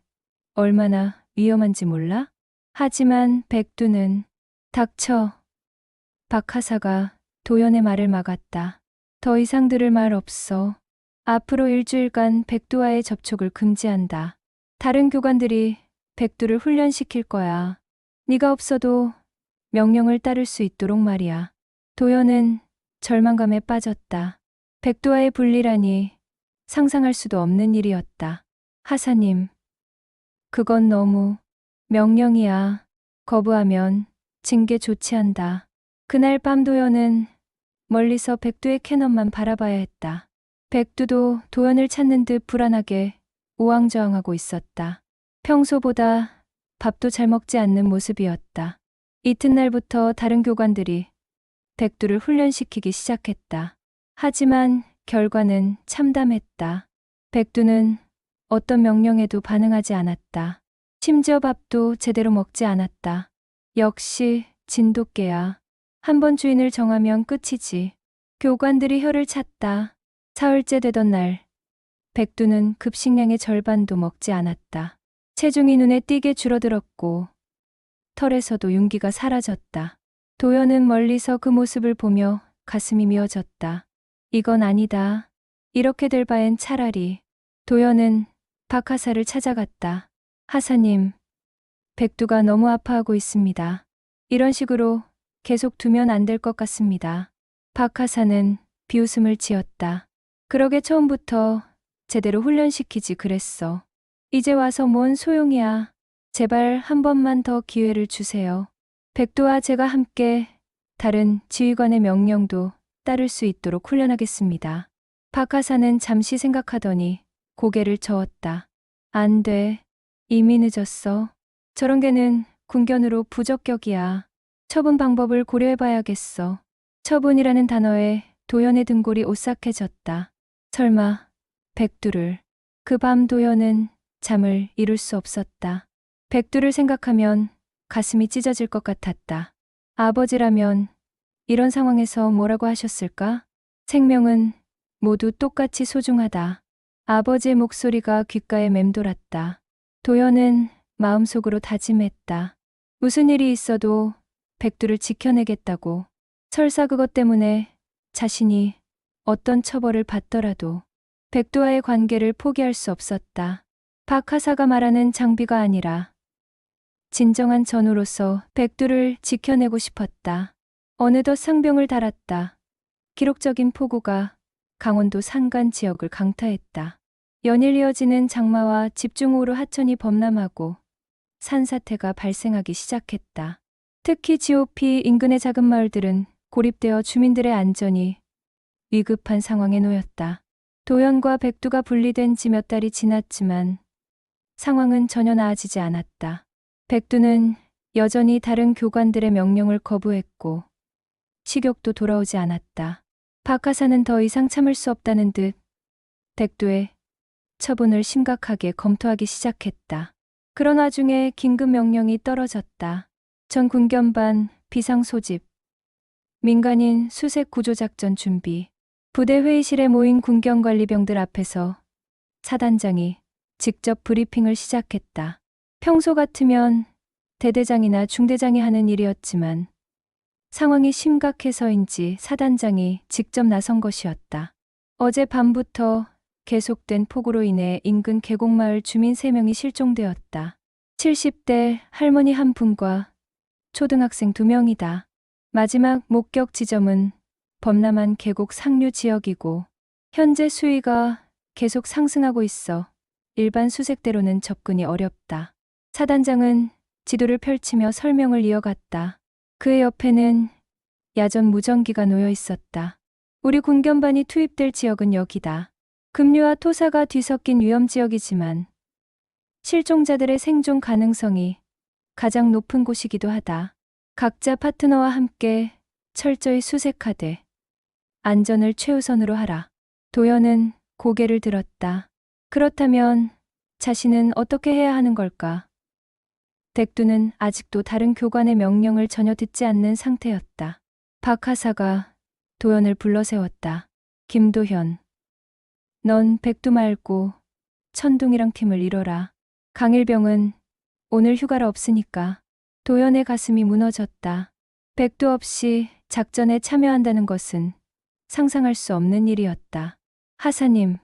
얼마나 위험한지 몰라? 하지만 백두는 닥쳐. 박하사가 도연의 말을 막았다. 더 이상 들을 말 없어. 앞으로 일주일간 백두와의 접촉을 금지한다. 다른 교관들이 백두를 훈련시킬 거야. 네가 없어도 명령을 따를 수 있도록 말이야. 도연은 절망감에 빠졌다. 백두와의 분리라니 상상할 수도 없는 일이었다. 하사님, 그건 너무 명령이야. 거부하면 징계 조치한다. 그날 밤 도연은 멀리서 백두의 캐논만 바라봐야 했다. 백두도 도연을 찾는 듯 불안하게 우왕좌왕하고 있었다. 평소보다 밥도 잘 먹지 않는 모습이었다. 이튿날부터 다른 교관들이 백두를 훈련시키기 시작했다. 하지만 결과는 참담했다. 백두는 어떤 명령에도 반응하지 않았다. 심지어 밥도 제대로 먹지 않았다. 역시 진돗개야. 한번 주인을 정하면 끝이지. 교관들이 혀를 찼다. 사흘째 되던 날, 백두는 급식량의 절반도 먹지 않았다. 체중이 눈에 띄게 줄어들었고 털에서도 윤기가 사라졌다. 도연은 멀리서 그 모습을 보며 가슴이 미어졌다. 이건 아니다. 이렇게 될 바엔 차라리. 도연은 박하사를 찾아갔다. 하사님, 백두가 너무 아파하고 있습니다. 이런 식으로 계속 두면 안 될 것 같습니다. 박하사는 비웃음을 지었다. 그러게 처음부터 제대로 훈련시키지 그랬어. 이제 와서 뭔 소용이야. 제발 한 번만 더 기회를 주세요. 백두와 제가 함께 다른 지휘관의 명령도 따를 수 있도록 훈련하겠습니다. 박하사는 잠시 생각하더니 고개를 저었다. 안 돼. 이미 늦었어. 저런 개는 군견으로 부적격이야. 처분 방법을 고려해봐야겠어. 처분이라는 단어에 도연의 등골이 오싹해졌다. 설마 백두를. 그 밤 도연은 잠을 이룰 수 없었다. 백두를 생각하면 가슴이 찢어질 것 같았다. 아버지라면 이런 상황에서 뭐라고 하셨을까? 생명은 모두 똑같이 소중하다. 아버지의 목소리가 귓가에 맴돌았다. 도연은 마음속으로 다짐했다. 무슨 일이 있어도 백두를 지켜내겠다고. 설사 그것 때문에 자신이 어떤 처벌을 받더라도 백두와의 관계를 포기할 수 없었다. 박하사가 말하는 장비가 아니라 진정한 전우로서 백두를 지켜내고 싶었다. 어느덧 상병을 달았다. 기록적인 폭우가 강원도 산간 지역을 강타했다. 연일 이어지는 장마와 집중호우로 하천이 범람하고 산사태가 발생하기 시작했다. 특히 GOP 인근의 작은 마을들은 고립되어 주민들의 안전이 위급한 상황에 놓였다. 도연과 백두가 분리된 지 몇 달이 지났지만 상황은 전혀 나아지지 않았다. 백두는 여전히 다른 교관들의 명령을 거부했고 식욕도 돌아오지 않았다. 박하사는 더 이상 참을 수 없다는 듯 백두의 처분을 심각하게 검토하기 시작했다. 그런 와중에 긴급 명령이 떨어졌다. 전 군견반 비상 소집. 민간인 수색 구조작전 준비. 부대 회의실에 모인 군견관리병들 앞에서 사단장이 직접 브리핑을 시작했다. 평소 같으면 대대장이나 중대장이 하는 일이었지만 상황이 심각해서인지 사단장이 직접 나선 것이었다. 어제 밤부터 계속된 폭우로 인해 인근 계곡마을 주민 3명이 실종되었다. 70대 할머니 한 분과 초등학생 2명이다. 마지막 목격 지점은 범람한 계곡 상류 지역이고 현재 수위가 계속 상승하고 있어 일반 수색대로는 접근이 어렵다. 사단장은 지도를 펼치며 설명을 이어갔다. 그의 옆에는 야전 무전기가 놓여 있었다. 우리 군견반이 투입될 지역은 여기다. 급류와 토사가 뒤섞인 위험지역이지만 실종자들의 생존 가능성이 가장 높은 곳이기도 하다. 각자 파트너와 함께 철저히 수색하되 안전을 최우선으로 하라. 도연은 고개를 들었다. 그렇다면 자신은 어떻게 해야 하는 걸까? 백두는 아직도 다른 교관의 명령을 전혀 듣지 않는 상태였다. 박하사가 도연을 불러세웠다. 김도현, 넌 백두 말고 천둥이랑 팀을 이뤄라. 강일병은 오늘 휴가라 없으니까. 도연의 가슴이 무너졌다. 백두 없이 작전에 참여한다는 것은 상상할 수 없는 일이었다. 하사님,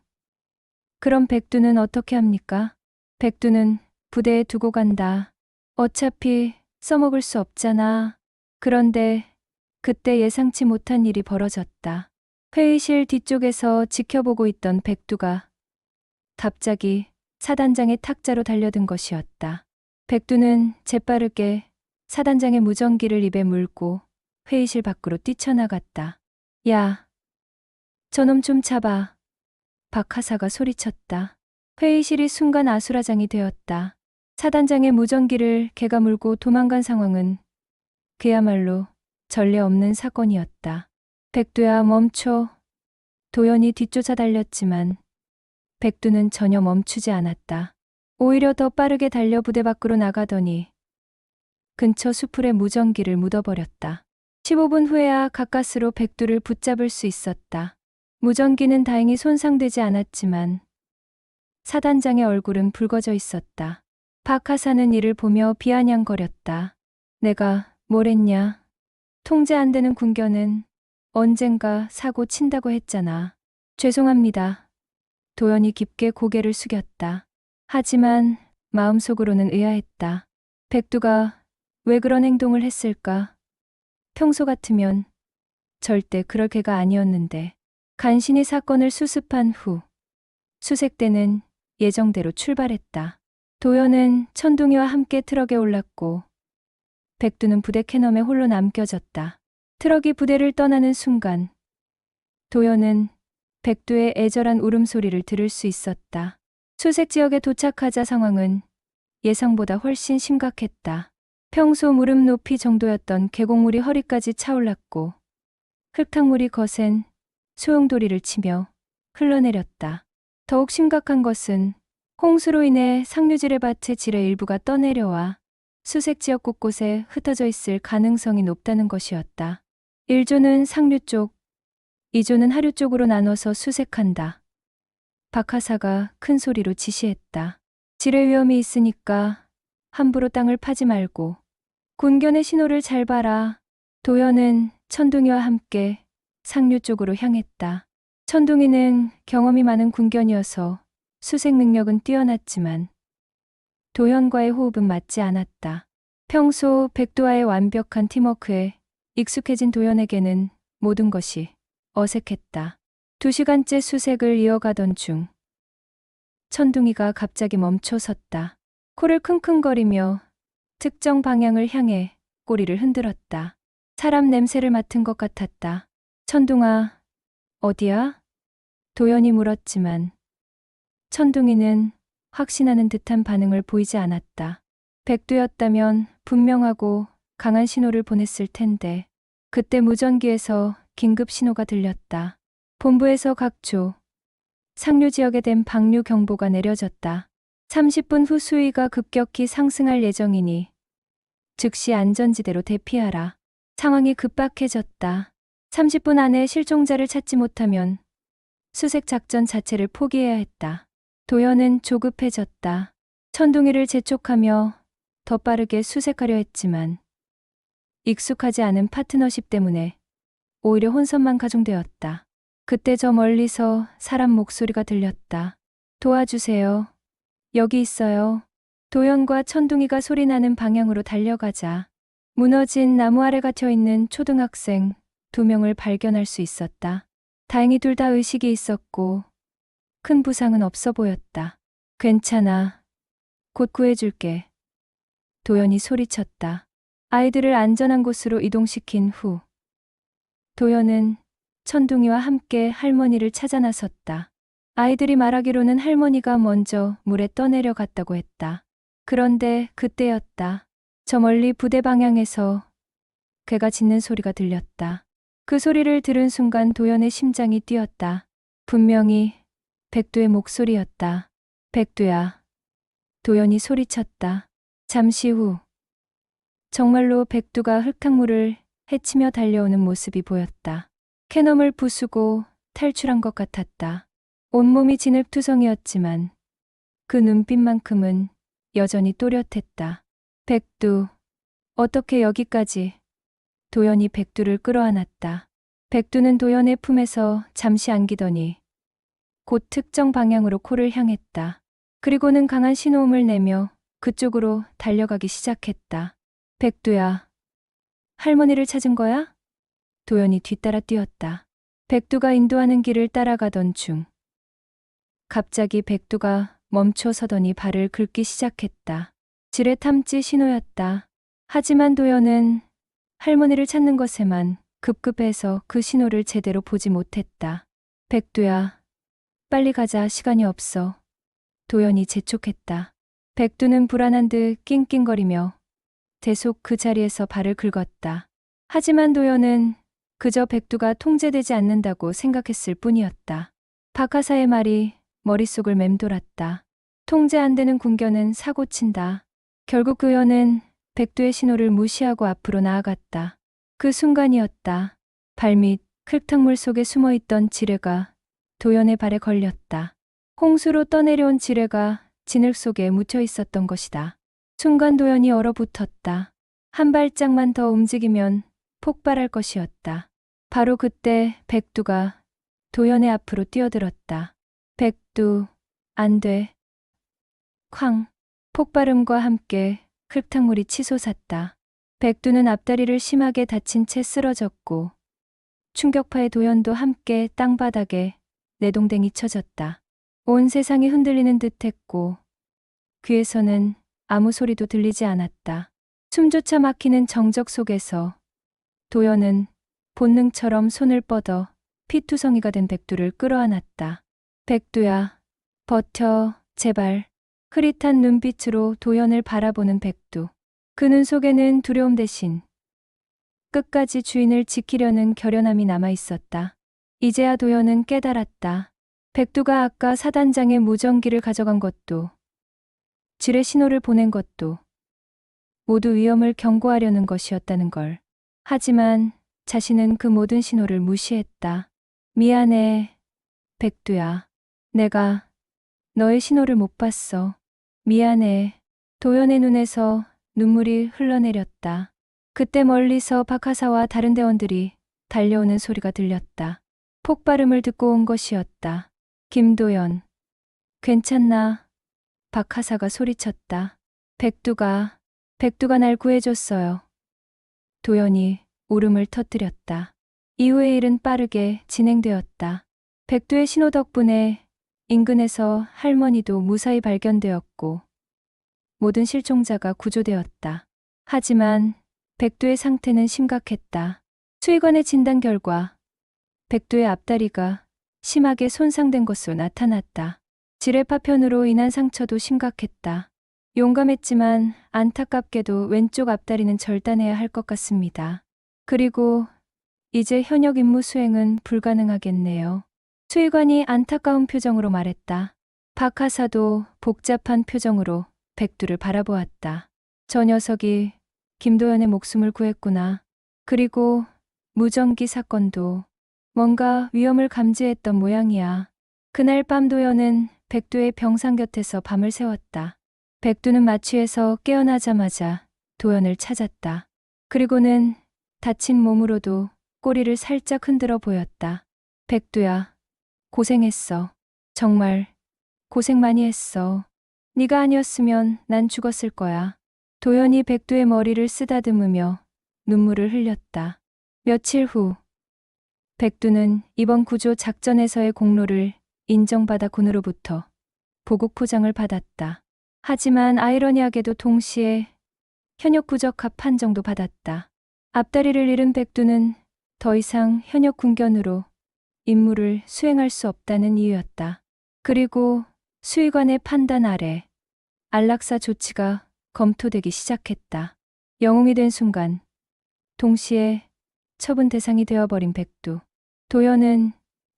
그럼 백두는 어떻게 합니까? 백두는 부대에 두고 간다. 어차피 써먹을 수 없잖아. 그런데 그때 예상치 못한 일이 벌어졌다. 회의실 뒤쪽에서 지켜보고 있던 백두가 갑자기 사단장의 탁자로 달려든 것이었다. 백두는 재빠르게 사단장의 무전기를 입에 물고 회의실 밖으로 뛰쳐나갔다. 야, 저놈 좀 잡아. 박하사가 소리쳤다. 회의실이 순간 아수라장이 되었다. 사단장의 무전기를 개가 물고 도망간 상황은 그야말로 전례 없는 사건이었다. 백두야, 멈춰. 도연이 뒤쫓아 달렸지만 백두는 전혀 멈추지 않았다. 오히려 더 빠르게 달려 부대 밖으로 나가더니 근처 수풀에 무전기를 묻어버렸다. 15분 후에야 가까스로 백두를 붙잡을 수 있었다. 무전기는 다행히 손상되지 않았지만 사단장의 얼굴은 붉어져 있었다. 박하사는 이를 보며 비아냥거렸다. 내가 뭘 했냐? 통제 안 되는 군견은 언젠가 사고 친다고 했잖아. 죄송합니다. 도연이 깊게 고개를 숙였다. 하지만 마음속으로는 의아했다. 백두가 왜 그런 행동을 했을까? 평소 같으면 절대 그럴 개가 아니었는데. 간신히 사건을 수습한 후 수색대는 예정대로 출발했다. 도연은 천둥이와 함께 트럭에 올랐고 백두는 부대 캐넘에 홀로 남겨졌다. 트럭이 부대를 떠나는 순간 도연은 백두의 애절한 울음소리를 들을 수 있었다. 수색 지역에 도착하자 상황은 예상보다 훨씬 심각했다. 평소 무릎 높이 정도였던 계곡물이 허리까지 차올랐고 흙탕물이 거센 소용돌이를 치며 흘러내렸다. 더욱 심각한 것은 홍수로 인해 상류지뢰 밭의 지뢰 일부가 떠내려와 수색 지역 곳곳에 흩어져 있을 가능성이 높다는 것이었다. 1조는 상류 쪽, 2조는 하류 쪽으로 나눠서 수색한다. 박하사가 큰 소리로 지시했다. 지뢰 위험이 있으니까 함부로 땅을 파지 말고 군견의 신호를 잘 봐라. 도연은 천둥이와 함께 상류 쪽으로 향했다. 천둥이는 경험이 많은 군견이어서 수색 능력은 뛰어났지만 도연과의 호흡은 맞지 않았다. 평소 백두와의 완벽한 팀워크에 익숙해진 도연에게는 모든 것이 어색했다. 2시간째 수색을 이어가던 중 천둥이가 갑자기 멈춰 섰다. 코를 킁킁거리며 특정 방향을 향해 꼬리를 흔들었다. 사람 냄새를 맡은 것 같았다. 천둥아, 어디야? 도연이 물었지만 천둥이는 확신하는 듯한 반응을 보이지 않았다. 백두였다면 분명하고 강한 신호를 보냈을 텐데 그때 무전기에서 긴급 신호가 들렸다. 본부에서 각조, 상류 지역에 된 방류 경보가 내려졌다. 30분 후 수위가 급격히 상승할 예정이니 즉시 안전지대로 대피하라. 상황이 급박해졌다. 30분 안에 실종자를 찾지 못하면 수색 작전 자체를 포기해야 했다. 도연은 조급해졌다. 천둥이를 재촉하며 더 빠르게 수색하려 했지만 익숙하지 않은 파트너십 때문에 오히려 혼선만 가중되었다. 그때 저 멀리서 사람 목소리가 들렸다. 도와주세요. 여기 있어요. 도연과 천둥이가 소리나는 방향으로 달려가자 무너진 나무 아래 갇혀있는 초등학생 2명을 발견할 수 있었다. 다행히 둘 다 의식이 있었고 큰 부상은 없어 보였다. 괜찮아. 곧 구해줄게. 도연이 소리쳤다. 아이들을 안전한 곳으로 이동시킨 후 도연은 천둥이와 함께 할머니를 찾아 나섰다. 아이들이 말하기로는 할머니가 먼저 물에 떠내려갔다고 했다. 그런데 그때였다. 저 멀리 부대 방향에서 개가 짖는 소리가 들렸다. 그 소리를 들은 순간 도연의 심장이 뛰었다. 분명히 백두의 목소리였다. 백두야. 도연이 소리쳤다. 잠시 후 정말로 백두가 흙탕물을 헤치며 달려오는 모습이 보였다. 캐넘을 부수고 탈출한 것 같았다. 온몸이 진흙투성이었지만 그 눈빛만큼은 여전히 또렷했다. 백두, 어떻게 여기까지? 도연이 백두를 끌어안았다. 백두는 도연의 품에서 잠시 안기더니 곧 특정 방향으로 코를 향했다. 그리고는 강한 신호음을 내며 그쪽으로 달려가기 시작했다. 백두야, 할머니를 찾은 거야? 도연이 뒤따라 뛰었다. 백두가 인도하는 길을 따라가던 중 갑자기 백두가 멈춰 서더니 발을 긁기 시작했다. 지뢰 탐지 신호였다. 하지만 도연은 할머니를 찾는 것에만 급급해서 그 신호를 제대로 보지 못했다. 백두야, 빨리 가자. 시간이 없어. 도연이 재촉했다. 백두는 불안한 듯 낑낑거리며 계속 그 자리에서 발을 긁었다. 하지만 도연은 그저 백두가 통제되지 않는다고 생각했을 뿐이었다. 박하사의 말이 머릿속을 맴돌았다. 통제 안 되는 군견은 사고친다. 결국 도연은 백두의 신호를 무시하고 앞으로 나아갔다. 그 순간이었다. 발밑 흙탕물 속에 숨어있던 지뢰가 도연의 발에 걸렸다. 홍수로 떠내려온 지뢰가 진흙 속에 묻혀 있었던 것이다. 순간 도연이 얼어붙었다. 한 발짝만 더 움직이면 폭발할 것이었다. 바로 그때 백두가 도연의 앞으로 뛰어들었다. 백두, 안 돼. 쾅, 폭발음과 함께 흙탕물이 치솟았다. 백두는 앞다리를 심하게 다친 채 쓰러졌고 충격파의 도연도 함께 땅바닥에 내동댕이 쳐졌다. 온 세상이 흔들리는 듯했고 귀에서는 아무 소리도 들리지 않았다. 숨조차 막히는 정적 속에서 도연은 본능처럼 손을 뻗어 피투성이가 된 백두를 끌어안았다. 백두야, 버텨, 제발. 흐릿한 눈빛으로 도연을 바라보는 백두. 그 눈 속에는 두려움 대신 끝까지 주인을 지키려는 결연함이 남아 있었다. 이제야 도연은 깨달았다. 백두가 아까 사단장의 무전기를 가져간 것도 지뢰 신호를 보낸 것도 모두 위험을 경고하려는 것이었다는 걸. 하지만 자신은 그 모든 신호를 무시했다. 미안해, 백두야. 내가 너의 신호를 못 봤어. 미안해. 도연의 눈에서 눈물이 흘러내렸다. 그때 멀리서 박하사와 다른 대원들이 달려오는 소리가 들렸다. 폭발음을 듣고 온 것이었다. 김도연. 괜찮나? 박하사가 소리쳤다. 백두가 날 구해줬어요. 도연이 울음을 터뜨렸다. 이후의 일은 빠르게 진행되었다. 백두의 신호 덕분에 인근에서 할머니도 무사히 발견되었고 모든 실종자가 구조되었다. 하지만 백두의 상태는 심각했다. 수의관의 진단 결과 백두의 앞다리가 심하게 손상된 것으로 나타났다. 지뢰 파편으로 인한 상처도 심각했다. 용감했지만 안타깝게도 왼쪽 앞다리는 절단해야 할 것 같습니다. 그리고 이제 현역 임무 수행은 불가능하겠네요. 수의관이 안타까운 표정으로 말했다. 박하사도 복잡한 표정으로 백두를 바라보았다. 저 녀석이 김도연의 목숨을 구했구나. 그리고 무전기 사건도 뭔가 위험을 감지했던 모양이야. 그날 밤 도연은 백두의 병상 곁에서 밤을 새웠다. 백두는 마취에서 깨어나자마자 도연을 찾았다. 그리고는 다친 몸으로도 꼬리를 살짝 흔들어 보였다. 백두야, 고생했어. 정말 고생 많이 했어. 네가 아니었으면 난 죽었을 거야. 도연이 백두의 머리를 쓰다듬으며 눈물을 흘렸다. 며칠 후 백두는 이번 구조 작전에서의 공로를 인정받아 군으로부터 보국 포장을 받았다. 하지만 아이러니하게도 동시에 현역 부적합 판정도 받았다. 앞다리를 잃은 백두는 더 이상 현역 군견으로 임무를 수행할 수 없다는 이유였다. 그리고 수의관의 판단 아래 안락사 조치가 검토되기 시작했다. 영웅이 된 순간 동시에 처분 대상이 되어버린 백두. 도연은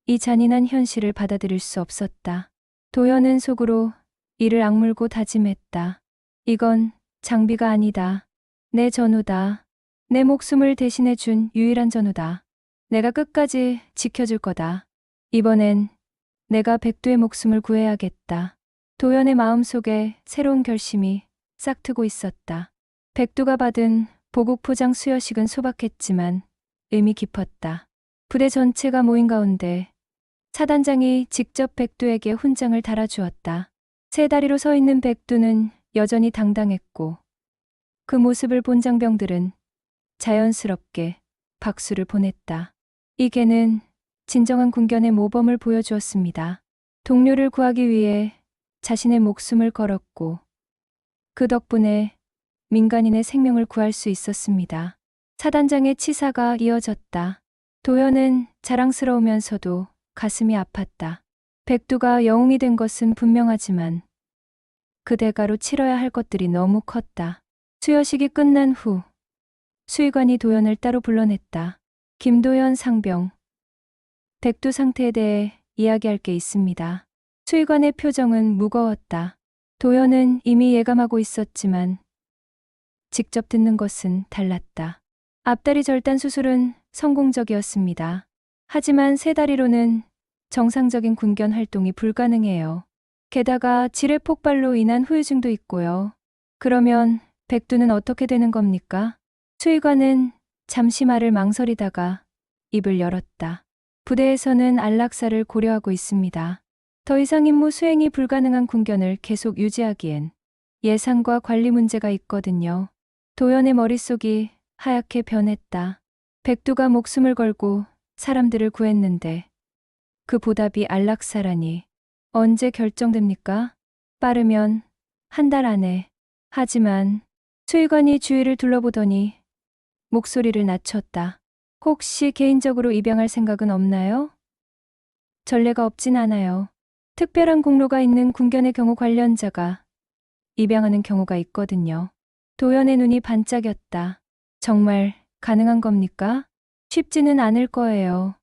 이 잔인한 현실을 받아들일 수 없었다. 도연은 속으로 이를 악물고 다짐했다. 이건 장비가 아니다. 내 전우다. 내 목숨을 대신해 준 유일한 전우다. 내가 끝까지 지켜줄 거다. 이번엔 내가 백두의 목숨을 구해야겠다. 도연의 마음속에 새로운 결심이 싹트고 있었다. 백두가 받은 보국 포장 수여식은 소박했지만 의미 깊었다. 부대 전체가 모인 가운데 사단장이 직접 백두에게 훈장을 달아주었다. 세 다리로 서 있는 백두는 여전히 당당했고 그 모습을 본 장병들은 자연스럽게 박수를 보냈다. 이 개는 진정한 군견의 모범을 보여주었습니다. 동료를 구하기 위해 자신의 목숨을 걸었고 그 덕분에 민간인의 생명을 구할 수 있었습니다. 사단장의 치사가 이어졌다. 도연은 자랑스러우면서도 가슴이 아팠다. 백두가 영웅이 된 것은 분명하지만 그 대가로 치러야 할 것들이 너무 컸다. 수여식이 끝난 후 수의관이 도연을 따로 불러냈다. 김도연 상병. 백두 상태에 대해 이야기할 게 있습니다. 수의관의 표정은 무거웠다. 도연은 이미 예감하고 있었지만 직접 듣는 것은 달랐다. 앞다리 절단 수술은 성공적이었습니다. 하지만 세 다리로는 정상적인 군견 활동이 불가능해요. 게다가 지뢰 폭발로 인한 후유증도 있고요. 그러면 백두는 어떻게 되는 겁니까? 수의관은 잠시 말을 망설이다가 입을 열었다. 부대에서는 안락사를 고려하고 있습니다. 더 이상 임무 수행이 불가능한 군견을 계속 유지하기엔 예산과 관리 문제가 있거든요. 도연의 머릿속이 하얗게 변했다. 백두가 목숨을 걸고 사람들을 구했는데 그 보답이 안락사라니 언제 결정됩니까? 빠르면 한 달 안에. 하지만 수의관이 주위를 둘러보더니 목소리를 낮췄다. 혹시 개인적으로 입양할 생각은 없나요? 전례가 없진 않아요. 특별한 공로가 있는 군견의 경우 관련자가 입양하는 경우가 있거든요. 도연의 눈이 반짝였다. 정말 가능한 겁니까? 쉽지는 않을 거예요.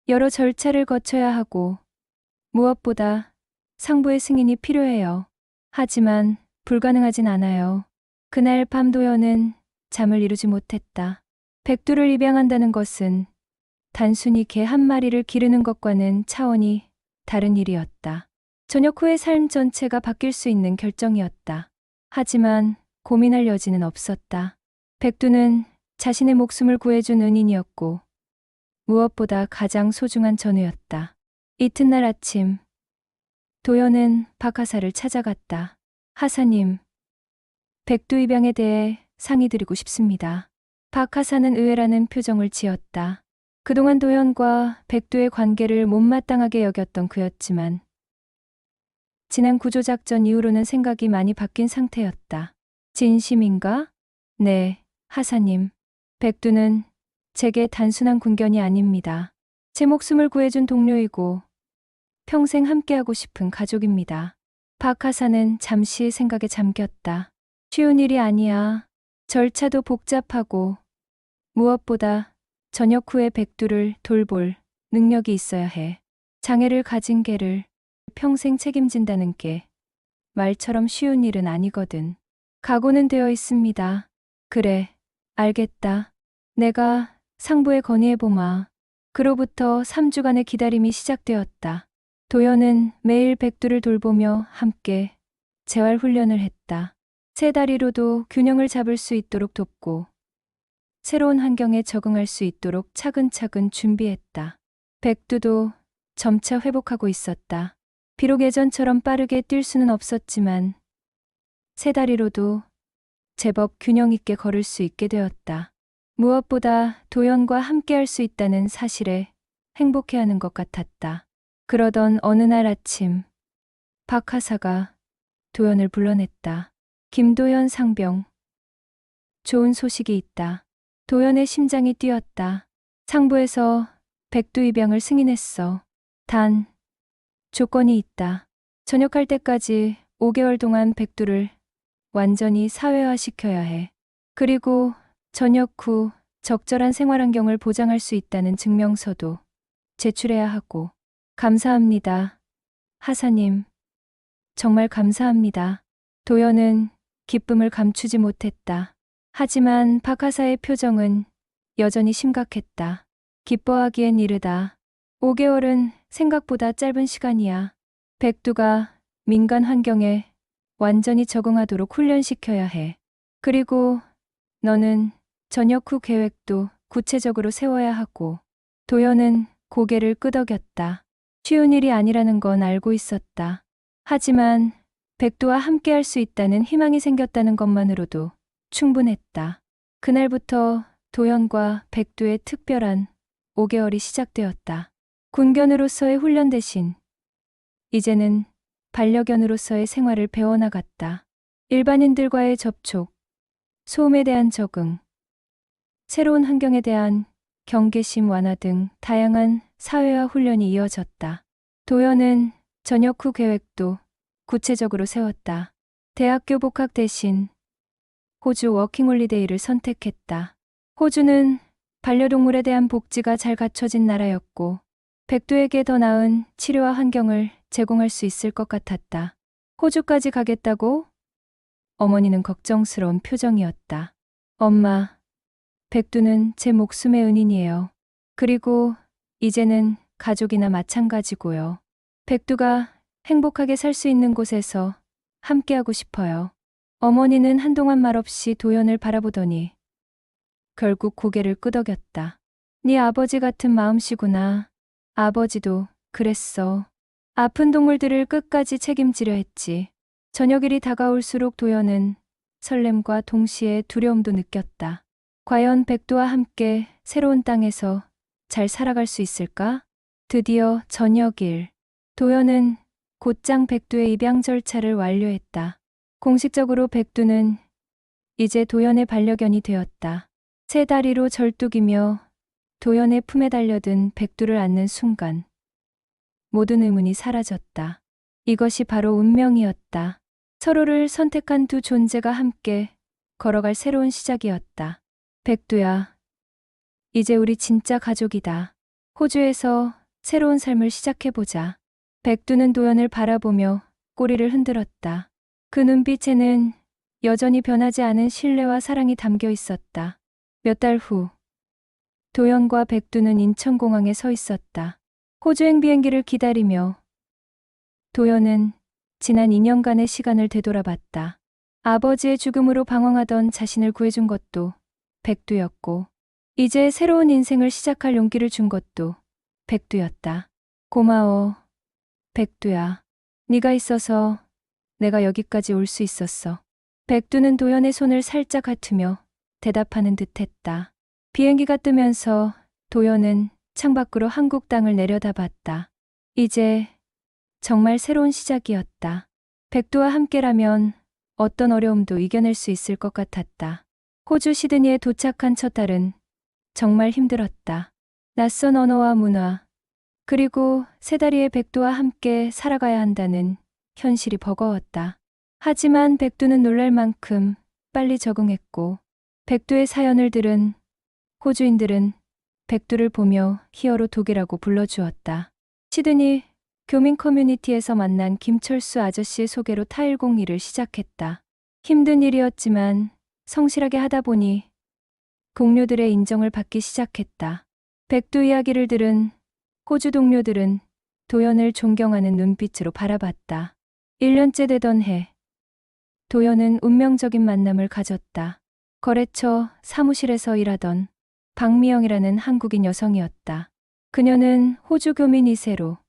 여러 절차를 거쳐야 하고 무엇보다 상부의 승인이 필요해요. 하지만 불가능하진 않아요. 그날 밤 도연은 잠을 이루지 못했다. 백두를 입양한다는 것은 단순히 개 한 마리를 기르는 것과는 차원이 다른 일이었다. 저녁 후의 삶 전체가 바뀔 수 있는 결정이었다. 하지만 고민할 여지는 없었다. 백두는 자신의 목숨을 구해준 은인이었고 무엇보다 가장 소중한 전우였다. 이튿날 아침 도연은 박하사를 찾아갔다. 하사님, 백두 입양에 대해 상의드리고 싶습니다. 박하사는 의외라는 표정을 지었다. 그동안 도연과 백두의 관계를 못마땅하게 여겼던 그였지만 지난 구조작전 이후로는 생각이 많이 바뀐 상태였다. 진심인가? 네, 하사님. 백두는 제게 단순한 군견이 아닙니다. 제 목숨을 구해준 동료이고 평생 함께하고 싶은 가족입니다. 박하사는 잠시 생각에 잠겼다. 쉬운 일이 아니야. 절차도 복잡하고 무엇보다 저녁 후에 백두를 돌볼 능력이 있어야 해. 장애를 가진 개를 평생 책임진다는 게 말처럼 쉬운 일은 아니거든. 각오는 되어 있습니다. 그래, 알겠다. 내가 상부에 건의해보마. 그로부터 3주간의 기다림이 시작되었다. 도연은 매일 백두를 돌보며 함께 재활 훈련을 했다. 세 다리로도 균형을 잡을 수 있도록 돕고 새로운 환경에 적응할 수 있도록 차근차근 준비했다. 백두도 점차 회복하고 있었다. 비록 예전처럼 빠르게 뛸 수는 없었지만 세 다리로도 제법 균형 있게 걸을 수 있게 되었다. 무엇보다 도연과 함께할 수 있다는 사실에 행복해하는 것 같았다. 그러던 어느 날 아침 박하사가 도연을 불러냈다. 김도연 상병. 좋은 소식이 있다. 도연의 심장이 뛰었다. 상부에서 백두 입양을 승인했어. 단 조건이 있다. 전역할 때까지 5개월 동안 백두를 완전히 사회화시켜야 해. 그리고 전역 후 적절한 생활 환경을 보장할 수 있다는 증명서도 제출해야 하고. 감사합니다. 하사님. 정말 감사합니다. 도연은 기쁨을 감추지 못했다. 하지만 박하사의 표정은 여전히 심각했다. 기뻐하기엔 이르다. 5개월은 생각보다 짧은 시간이야. 백두가 민간 환경에 완전히 적응하도록 훈련시켜야 해. 그리고 너는 전역 후 계획도 구체적으로 세워야 하고. 도연은 고개를 끄덕였다. 쉬운 일이 아니라는 건 알고 있었다. 하지만 백두와 함께할 수 있다는 희망이 생겼다는 것만으로도 충분했다. 그날부터 도연과 백두의 특별한 5개월이 시작되었다. 군견으로서의 훈련 대신 이제는 반려견으로서의 생활을 배워나갔다. 일반인들과의 접촉, 소음에 대한 적응, 새로운 환경에 대한 경계심 완화 등 다양한 사회화 훈련이 이어졌다. 도연은 전역 후 계획도 구체적으로 세웠다. 대학교 복학 대신 호주 워킹홀리데이를 선택했다. 호주는 반려동물에 대한 복지가 잘 갖춰진 나라였고 백두에게 더 나은 치료와 환경을 제공할 수 있을 것 같았다. 호주까지 가겠다고? 어머니는 걱정스러운 표정이었다. 엄마, 백두는 제 목숨의 은인이에요. 그리고 이제는 가족이나 마찬가지고요. 백두가 행복하게 살 수 있는 곳에서 함께하고 싶어요. 어머니는 한동안 말없이 도연을 바라보더니 결국 고개를 끄덕였다. 네 아버지 같은 마음씨구나. 아버지도 그랬어. 아픈 동물들을 끝까지 책임지려 했지. 저녁일이 다가올수록 도연은 설렘과 동시에 두려움도 느꼈다. 과연 백두와 함께 새로운 땅에서 잘 살아갈 수 있을까? 드디어 저녁일. 도연은 곧장 백두의 입양 절차를 완료했다. 공식적으로 백두는 이제 도연의 반려견이 되었다. 세 다리로 절뚝이며 도연의 품에 달려든 백두를 안는 순간 모든 의문이 사라졌다. 이것이 바로 운명이었다. 서로를 선택한 두 존재가 함께 걸어갈 새로운 시작이었다. 백두야, 이제 우리 진짜 가족이다. 호주에서 새로운 삶을 시작해보자. 백두는 도연을 바라보며 꼬리를 흔들었다. 그 눈빛에는 여전히 변하지 않은 신뢰와 사랑이 담겨 있었다. 몇 달 후, 도연과 백두는 인천공항에 서 있었다. 호주행 비행기를 기다리며 도연은 지난 2년간의 시간을 되돌아봤다. 아버지의 죽음으로 방황하던 자신을 구해준 것도 백두였고, 이제 새로운 인생을 시작할 용기를 준 것도 백두였다. 고마워, 백두야. 네가 있어서 내가 여기까지 올 수 있었어. 백두는 도연의 손을 살짝 핥으며 대답하는 듯했다. 비행기가 뜨면서 도연은 창밖으로 한국 땅을 내려다봤다. 이제 정말 새로운 시작이었다. 백두와 함께라면 어떤 어려움도 이겨낼 수 있을 것 같았다. 호주 시드니에 도착한 첫 달은 정말 힘들었다. 낯선 언어와 문화, 그리고 세 다리의 백두와 함께 살아가야 한다는 현실이 버거웠다. 하지만 백두는 놀랄 만큼 빨리 적응했고, 백두의 사연을 들은 호주인들은 백두를 보며 히어로 독이라고 불러주었다. 시드니 교민 커뮤니티에서 만난 김철수 아저씨의 소개로 타일공 일을 시작했다. 힘든 일이었지만 성실하게 하다 보니 동료들의 인정을 받기 시작했다. 백두 이야기를 들은 호주 동료들은 도연을 존경하는 눈빛으로 바라봤다. 1년째 되던 해, 도연은 운명적인 만남을 가졌다. 거래처 사무실에서 일하던 박미영이라는 한국인 여성이었다. 그녀는 호주 교민 2세로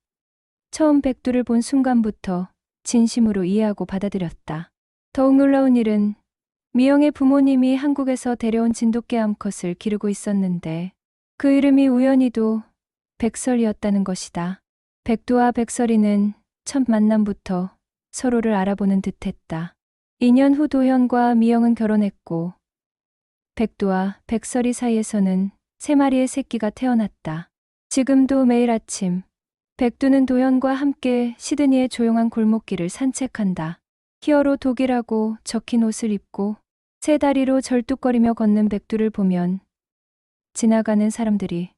처음 백두를 본 순간부터 진심으로 이해하고 받아들였다. 더욱 놀라운 일은 미영의 부모님이 한국에서 데려온 진돗개 암컷을 기르고 있었는데 그 이름이 우연히도 백설이었다는 것이다. 백두와 백설이는 첫 만남부터 서로를 알아보는 듯했다. 2년 후 도현과 미영은 결혼했고 백두와 백설이 사이에서는 3마리의 새끼가 태어났다. 지금도 매일 아침 백두는 도현과 함께 시드니의 조용한 골목길을 산책한다. 히어로 독이라고 적힌 옷을 입고 세 다리로 절뚝거리며 걷는 백두를 보면 지나가는 사람들이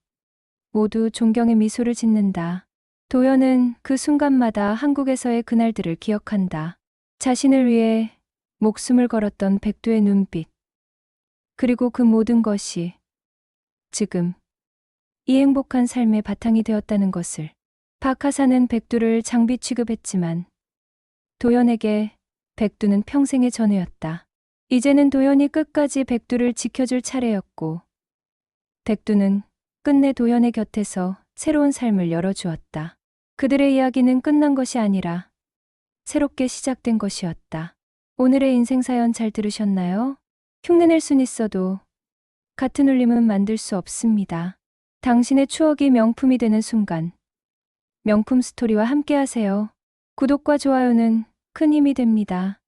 모두 존경의 미소를 짓는다. 도연은 그 순간마다 한국에서의 그날들을 기억한다. 자신을 위해 목숨을 걸었던 백두의 눈빛. 그리고 그 모든 것이 지금 이 행복한 삶의 바탕이 되었다는 것을. 박하사는 백두를 장비 취급했지만 도연에게 백두는 평생의 전우였다. 이제는 도연이 끝까지 백두를 지켜줄 차례였고 백두는 끝내 도연의 곁에서 새로운 삶을 열어주었다. 그들의 이야기는 끝난 것이 아니라 새롭게 시작된 것이었다. 오늘의 인생사연 잘 들으셨나요? 흉내낼 순 있어도 같은 울림은 만들 수 없습니다. 당신의 추억이 명품이 되는 순간 명품 스토리와 함께하세요. 구독과 좋아요는 큰 힘이 됩니다.